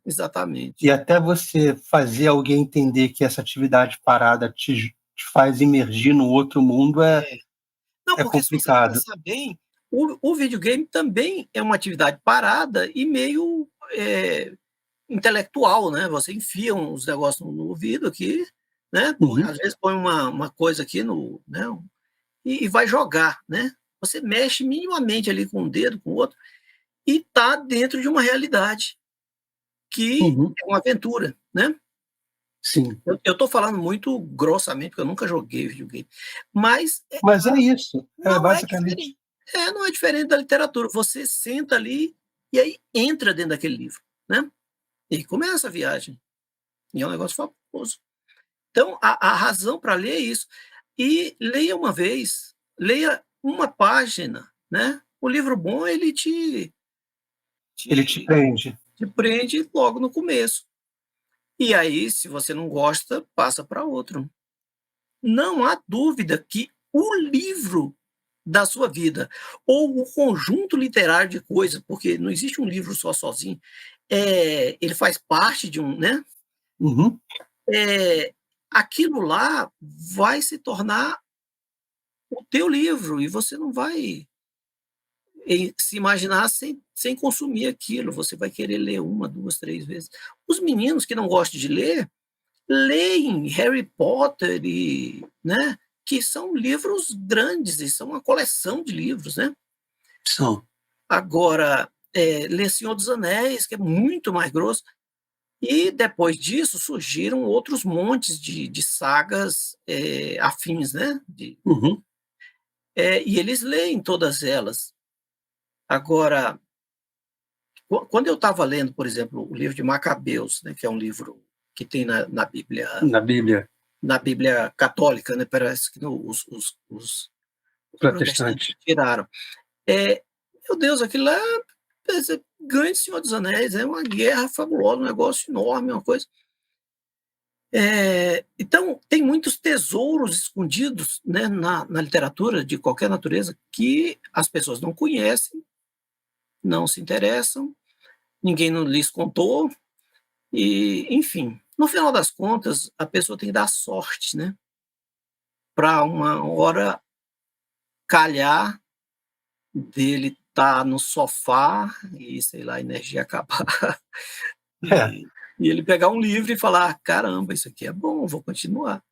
Exatamente. E até você fazer alguém entender que essa atividade parada te faz imergir no outro mundo É. Não, é porque se você complicado. pensar bem, o videogame também é uma atividade parada e meio, intelectual, né, você enfia uns negócios no ouvido aqui, né, Uhum, às vezes põe uma coisa aqui no, né, e vai jogar, né. Você mexe minimamente ali com um dedo, com o outro, e está dentro de uma realidade que uhum, é uma aventura, né. sim. Eu estou falando muito grossamente, porque eu nunca joguei videogame, mas Mas é isso, é não é basicamente diferente. Não é diferente da literatura, você senta ali, e aí entra dentro daquele livro, né, e aí começa a viagem, e é um negócio fabuloso. Então a razão para ler é isso. E leia uma vez, leia uma página, né, o livro bom ele ele te te prende. te prende logo no começo. E aí, se você não gosta, passa para outro. Não há dúvida que o livro da sua vida, ou o conjunto literário de coisas, porque não existe um livro só sozinho, ele faz parte de um, né, Uhum, eh, aquilo lá vai se tornar o teu livro e você não vai se imaginar sem consumir aquilo. Você vai querer ler uma, duas, três vezes. Os meninos que não gostam de ler, leem Harry Potter e, né, que são livros grandes e são uma coleção de livros, né? São. Agora, ler Senhor dos Anéis, que é muito mais grosso, e depois disso surgiram outros montes de sagas afins, né? Uhum. E eles leem todas elas. Agora, quando eu estava lendo, por exemplo, o livro de Macabeus, né, que é um livro que tem na Bíblia, Na Bíblia na Bíblia católica, né, parece que os protestantes protestante. tiraram. Meu Deus, aquilo lá é grande Senhor dos Anéis, é uma guerra fabulosa, um negócio enorme, uma coisa. Então, tem muitos tesouros escondidos, né, na literatura de qualquer natureza que as pessoas não conhecem, não se interessam, ninguém não lhes contou, e, enfim, no final das contas, a pessoa tem que dar sorte, né, para uma hora calhar dele estar no sofá e, sei lá, a energia acabar, É. e ele pegar um livro e falar: "Caramba, isso aqui é bom, vou continuar".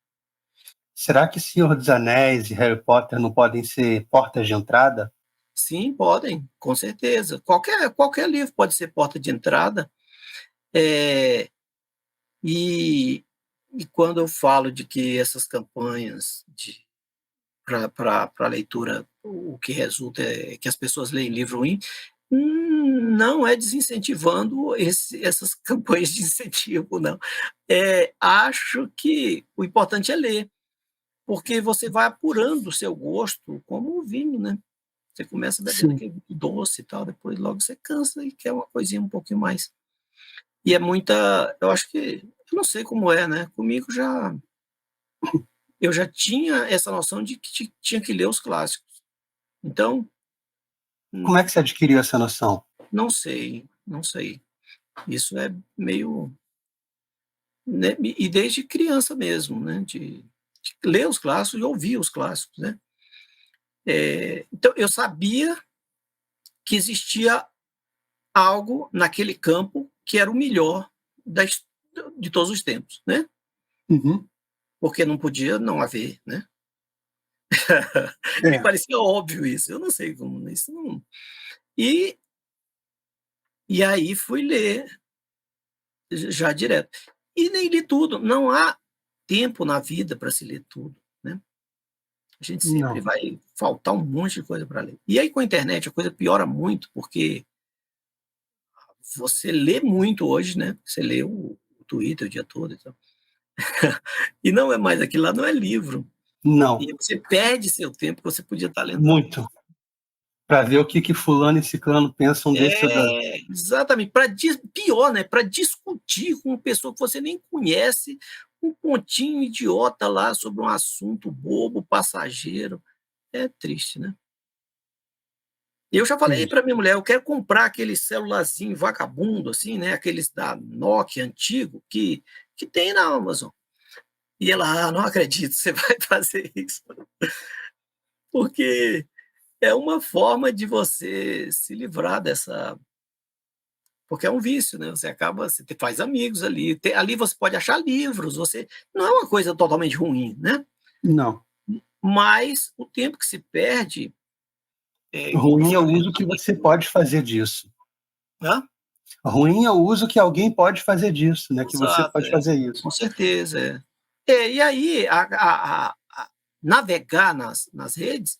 Será que Senhor dos Anéis e Harry Potter não podem ser portas de entrada? Sim, podem, com certeza. Qualquer livro pode ser porta de entrada, eh, e e quando eu falo de que essas campanhas para leitura, o que resulta é que as pessoas leem livro ruim, não é desincentivando essas campanhas de incentivo, não. Acho que o importante é ler, porque você vai apurando o seu gosto como o vinho, né. Você começa bebendo Sim. aquele vinho doce e tal, depois logo você cansa e quer uma coisinha um pouquinho mais. E é muita, eu acho que, eu não sei como é, né, comigo eu já tinha essa noção de que tinha que ler os clássicos. Então, Como é hum, que você adquiriu essa noção? não sei, não sei. Isso é meio, né, e desde criança mesmo, né, de ler os clássicos e ouvir os clássicos, né. Então eu sabia que existia algo naquele campo que era o melhor da his de todos os tempos, né, Uhum. porque não podia não haver, né. Me É. parecia óbvio isso, eu não sei como isso não, e e aí fui ler já direto. E nem li tudo, não há tempo na vida para se ler tudo, né. A gente sempre Não. vai faltar um monte de coisa para ler. E aí com a internet a coisa piora muito, porque você lê muito hoje, né, você lê o Twitter o dia todo e tal, e não é mais aquilo lá, não é livro. Não. E você perde seu tempo que você podia estar lendo outra Muito. Para ver o que fulano e ciclano pensam desse ou da. exatamente, para pior, né, para discutir com uma pessoa que você nem conhece, um pontinho idiota lá sobre um assunto bobo, passageiro, é triste, né. Eu já falei Entendi. para minha mulher: "Eu quero comprar aquele celularzinho vagabundo, assim, né, aqueles da Nokia antigo que tem na Amazon". E ela: "Ah, não acredito, você vai fazer isso". Porque é uma forma de você se livrar dessa, porque é um vício, né, você faz amigos ali, ali você pode achar livros, você não é uma coisa totalmente ruim, né, Não. mas o tempo que se perde, igual eu Ruim é o falei, uso que você pode fazer disso. hã? Ruim é o uso que alguém pode fazer disso, né, que você Exato, pode fazer isso. com certeza, e aí navegar nas redes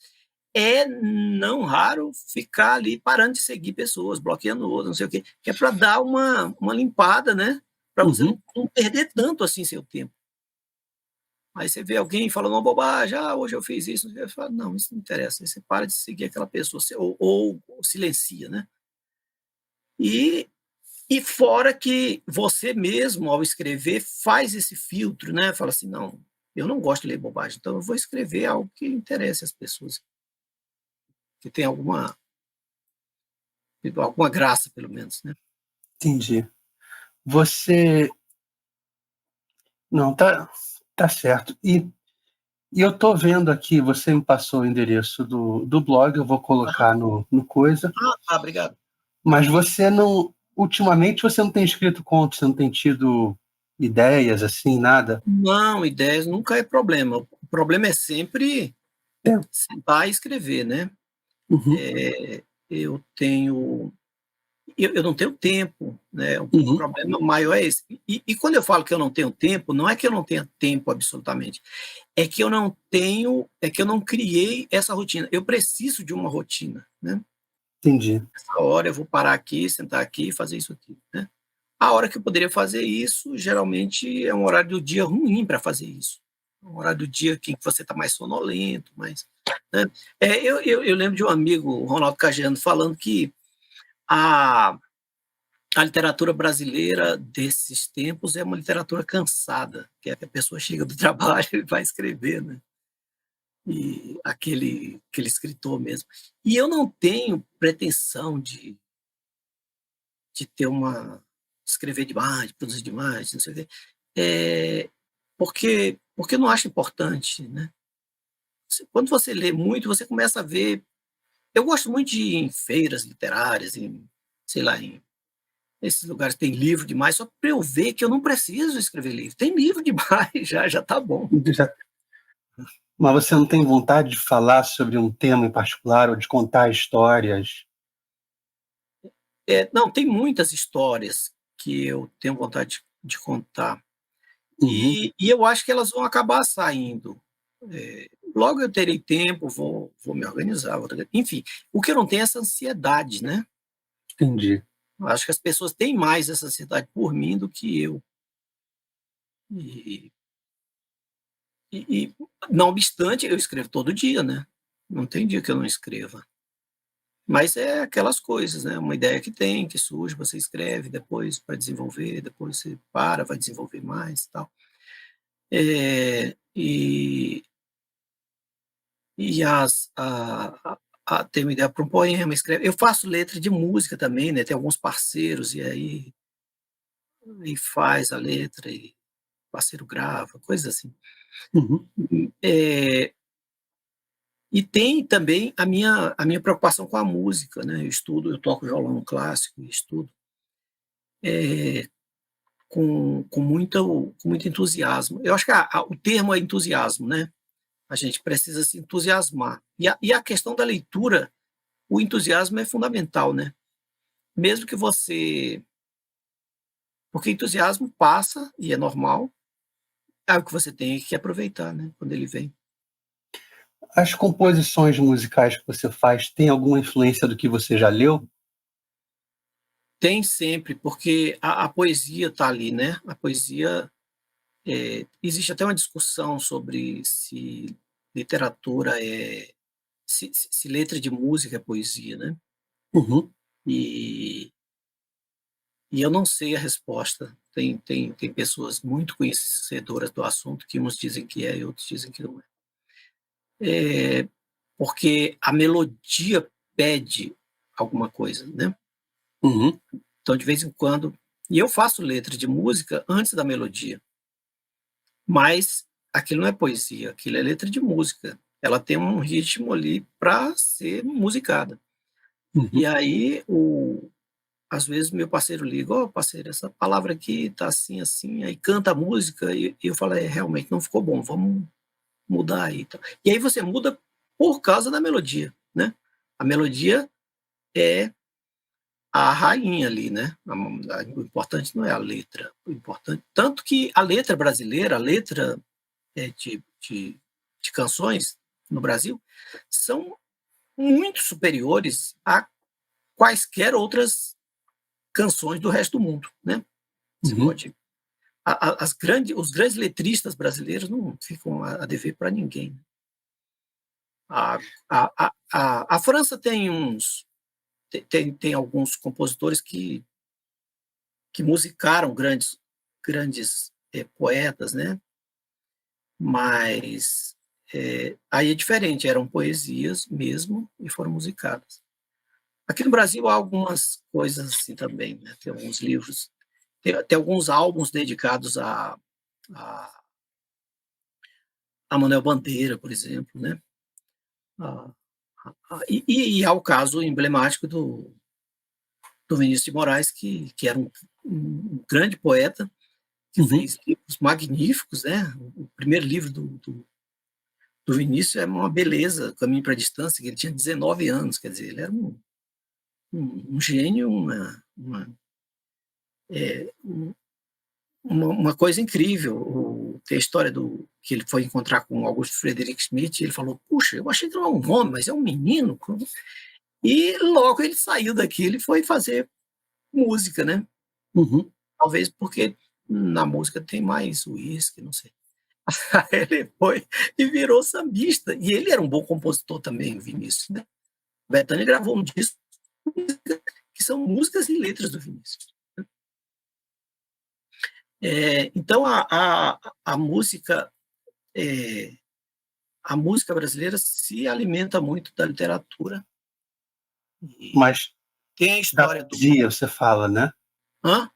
é não raro ficar ali parando de seguir pessoas, bloqueando outras, não sei o quê, que é para dar uma limpada, né, para você Uhum. não perder tanto assim seu tempo. Aí você vê alguém falando uma bobagem: "Ah, hoje eu fiz isso", você fala: "Não, isso não interessa", aí você para de seguir aquela pessoa, você ou silencia, né. E fora que você mesmo, ao escrever, faz esse filtro, né, fala assim: "Não, eu não gosto de ler bobagem, então eu vou escrever algo que interesse as pessoas, que tem alguma graça pelo menos", né. Entendi. Você não, tá, Tá certo. E eu tô vendo aqui, você me passou o endereço do blog, eu vou Aham. colocar no coisa, Ah, tá, obrigado. mas você não, ultimamente você não tem escrito contos, você não tem tido ideias assim, nada? Não, ideias nunca é problema. O problema é sempre É. sentar e escrever, né. Uhum, Eu tenho eu não tenho tempo, né, o uhum, problema maior é esse. E quando eu falo que eu não tenho tempo, não é que eu não tenha tempo absolutamente, é que eu não criei essa rotina. Eu preciso de uma rotina, né. entendi. Essa hora eu vou parar aqui, sentar aqui e fazer isso aqui, né. A hora que eu poderia fazer isso, geralmente, é um horário do dia ruim para fazer isso. Um horário do dia que você está mais sonolento, mais, né. Eu lembro de um amigo, o Ronaldo Caggiano, falando que a a literatura brasileira desses tempos é uma literatura cansada, que é que a pessoa chega do trabalho e vai escrever, né. E aquele escritor mesmo. E eu não tenho pretensão de ter uma escrever demais, produzir demais, não sei o quê, porque eu não acho importante, né. Quando você lê muito, você começa a ver, eu gosto muito de ir em feiras literárias, em, sei lá, em esses lugares tem livro demais, só para eu ver que eu não preciso escrever livro. Tem livro demais, já tá bom. Já- Mas você não tem vontade de falar sobre um tema em particular ou de contar histórias? Não, tem muitas histórias que eu tenho vontade de contar, Uhum, e eu acho que elas vão acabar saindo. Logo eu terei tempo, vou me organizar, enfim, o que eu não tenho é essa ansiedade, né. entendi. Eu acho que as pessoas têm mais essa ansiedade por mim do que eu. E e não obstante, eu escrevo todo dia, né, não tem dia que eu não escreva. Mas é aquelas coisas, né, uma ideia que tem, que surge, você escreve, depois vai desenvolver, depois você para, vai desenvolver mais, e tal. Eh, e e as a tem uma ideia para um poema, escreve, eu faço letra de música também, né, tem alguns parceiros, e aí faz a letra e o parceiro grava, coisas assim. Uhum. Eh, e tem também a minha preocupação com a música, né, eu toco violão clássico e estudo. Eh com muito entusiasmo. Eu acho que o termo é entusiasmo, né, a gente precisa se entusiasmar. E a questão da leitura, o entusiasmo é fundamental, né, mesmo que você porque entusiasmo passa e é normal, é o que você tem que aproveitar, né, quando ele vem. As composições musicais que você faz têm alguma influência do que você já leu? Tem sempre, porque a poesia está ali, né, a poesia, existe até uma discussão sobre se literatura se letra de música é poesia, né. Uhum. E eu não sei a resposta. Tem pessoas muito conhecedoras do assunto que uns dizem que é e outros dizem que não é. Porque a melodia pede alguma coisa, né. Uhum, Então, de vez em quando, e eu faço letra de música antes da melodia, mas aquilo não é poesia, aquilo é letra de música. Ela tem um ritmo ali para ser musicada. E uhum. aí às vezes meu parceiro liga: "Ó parceiro, essa palavra aqui tá assim, assim", aí canta a música e eu falo: "É, realmente não ficou bom, vamos mudar aí e tal". E aí você muda por causa da melodia, né. A melodia é a rainha ali, né, o importante não é a letra, o importante tanto que a letra brasileira, a letra, de canções no Brasil, são muito superiores a quaisquer outras canções do resto do mundo, né. Você Uhum. pode os grandes letristas brasileiros não ficam a dever para ninguém. A a França tem tem alguns compositores que musicaram grandes, poetas, né, mas, aí é diferente, eram poesias mesmo e foram musicadas. Aqui no Brasil há algumas coisas assim também, né, tem alguns livros, tem alguns álbuns dedicados a a Manuel Bandeira, por exemplo, né? E há o caso emblemático do Vinícius de Moraes, que era um grande poeta, que fez livros magníficos, né? O primeiro livro do Vinícius é uma beleza, Caminho para a Distância, que ele tinha 19 anos, quer dizer, ele era um gênio, uma coisa incrível. Tem a história que ele foi encontrar com Augusto Frederico Schmidt, e ele falou, puxa, eu achei que não é um homem, mas é um menino. E logo ele saiu daqui, ele foi fazer música, né? Talvez porque na música tem mais uísque, não sei. Aí ele foi e virou sambista. E ele era um bom compositor também, o Vinícius, né? Bethânia gravou um disco que são músicas e letras do Vinícius. Então a música brasileira se alimenta muito da literatura. Mas tem a história da poesia, você fala, né? Hã?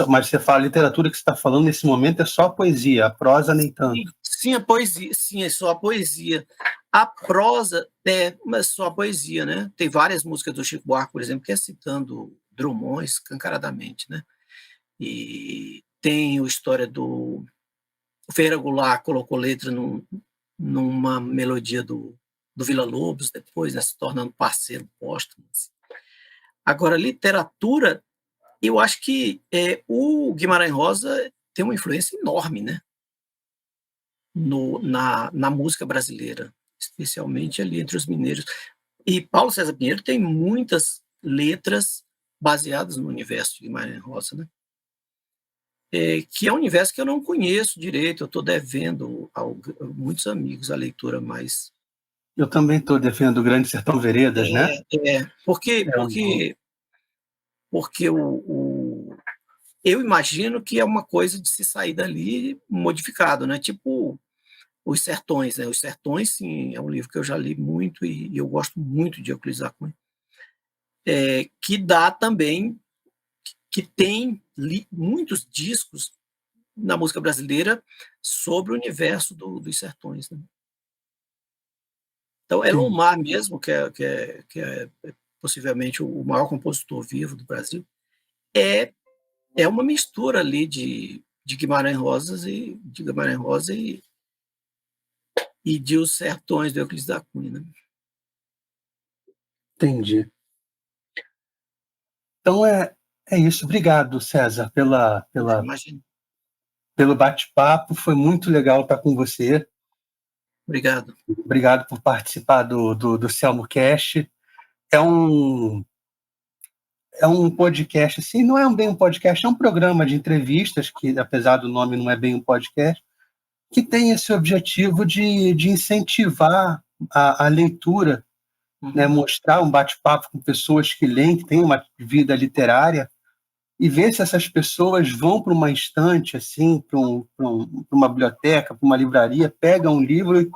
Mas você fala, a literatura que você está falando nesse momento é só a poesia, a prosa nem tanto. Sim, a poesia, sim, é só a poesia. A prosa mas só a poesia, né? Tem várias músicas do Chico Buarque, por exemplo, que é citando Drummond escancaradamente, né? E tem a história do Ferreira Goulart, colocou letra numa melodia do Villa-Lobos, depois, né, se tornando parceiro póstumo. Agora, literatura, eu acho que o Guimarães Rosa tem uma influência enorme, né? Na música brasileira, especialmente ali entre os mineiros. E Paulo César Pinheiro tem muitas letras baseadas no universo de Guimarães Rosa, né? Que é um universo que eu não conheço direito, eu estou devendo a muitos amigos a leitura mais... Eu também estou devendo o Grande Sertão Veredas, né? Porque eu imagino que é uma coisa de se sair dali modificado, né? Tipo Os Sertões, né? Os Sertões, sim, é um livro que eu já li muito e eu gosto muito de Euclides da Cunha. Que dá também, que tem muitos discos na música brasileira sobre o universo dos sertões, né? Então, Elomar mesmo, que é possivelmente o maior compositor vivo do Brasil, é uma mistura ali de Guimarães Rosa e de Os Sertões, do Euclides da Cunha, né? Entendi. Então é isso. Obrigado, César, pelo bate-papo. Foi muito legal estar com você. Obrigado. Obrigado por participar do Selmo Cast. É um podcast, assim, não é bem um podcast, é um programa de entrevistas, que apesar do nome não é bem um podcast, que tem esse objetivo de incentivar a leitura, né, mostrar um bate-papo com pessoas que leem, que têm uma vida literária, e ver se essas pessoas vão para uma estante, assim, para uma biblioteca, para uma livraria, pegam um livro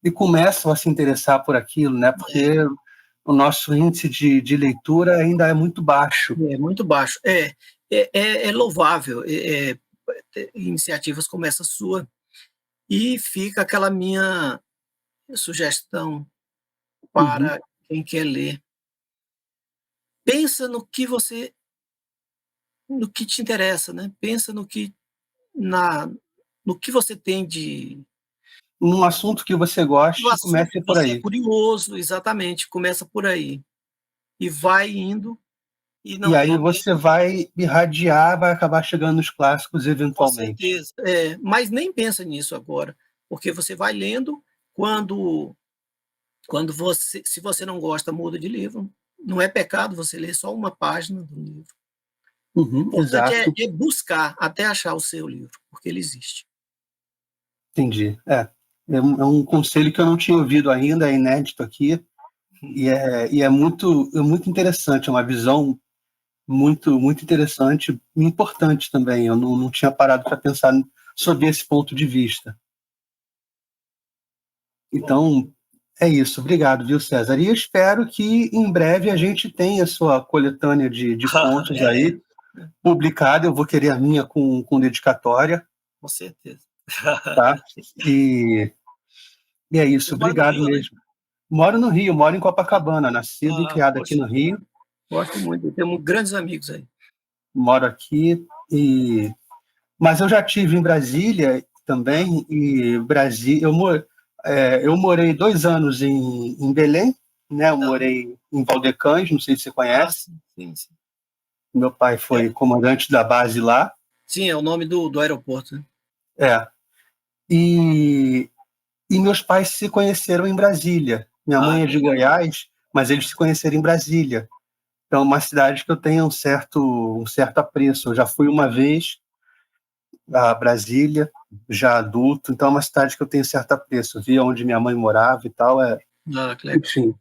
e começam a se interessar por aquilo, né? Porque o nosso índice de leitura ainda é muito baixo. É muito baixo. É louvável iniciativas como essa sua. E fica aquela minha sugestão para quem quer ler. Pensa no que te interessa, né? Pensa no que você tem de... Num assunto que você gosta, comece por aí. Você é curioso, exatamente, começa por aí. E vai indo. E aí você vai irradiar, vai acabar chegando nos clássicos eventualmente. Com certeza. Mas nem pensa nisso agora, porque você vai lendo, se você não gosta, muda de livro. Não é pecado você ler só uma página do livro. O importante é buscar até achar o seu livro, porque ele existe. Entendi. É um conselho que eu não tinha ouvido ainda, é inédito aqui, e é muito interessante, é uma visão muito, muito interessante e importante também. Eu não tinha parado para pensar sobre esse ponto de vista. Então, é isso. Obrigado, viu, César? E eu espero que em breve a gente tenha a sua coletânea de contos aí publicada. Eu vou querer a minha com dedicatória. Com certeza. tá? E, e é isso, Você mora no obrigado Rio, né? mesmo. Moro no Rio, moro em Copacabana, nascido e Ah, criado aqui poxa, no Rio, gosto muito. Temos grandes amigos aí. moro aqui, mas eu já tive em Brasília Ah, também, e Brasília, eu morei 2 anos em Belém, né? Eu tá. morei em Valdecães, não sei se você Ah, conhece, sim, sim, sim. meu pai É, foi comandante da base lá, sim, é o nome do aeroporto, né? é, e, e meus pais se conheceram em Brasília. Minha Ah, mãe é que de legal. Goiás, mas eles se conheceram em Brasília. Então, é uma cidade que eu tenho um certo apreço. Eu já fui uma vez a Brasília, já adulto, então é uma cidade que eu tenho certo apreço. Vi onde minha mãe morava e tal, Ah, que legal. enfim.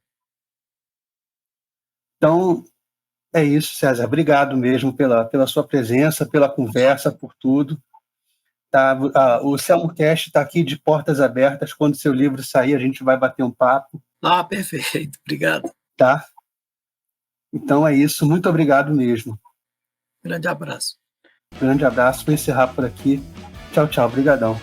Então, é isso, César. Obrigado mesmo pela sua presença, pela conversa, por tudo. Tá? O Selmocast está aqui de portas abertas. Quando seu livro sair, a gente vai bater um papo, Ah, perfeito. Obrigado. tá? Então é isso. Muito obrigado mesmo. Grande abraço. Grande abraço. Vou encerrar por aqui. Tchau, tchau. Obrigadão.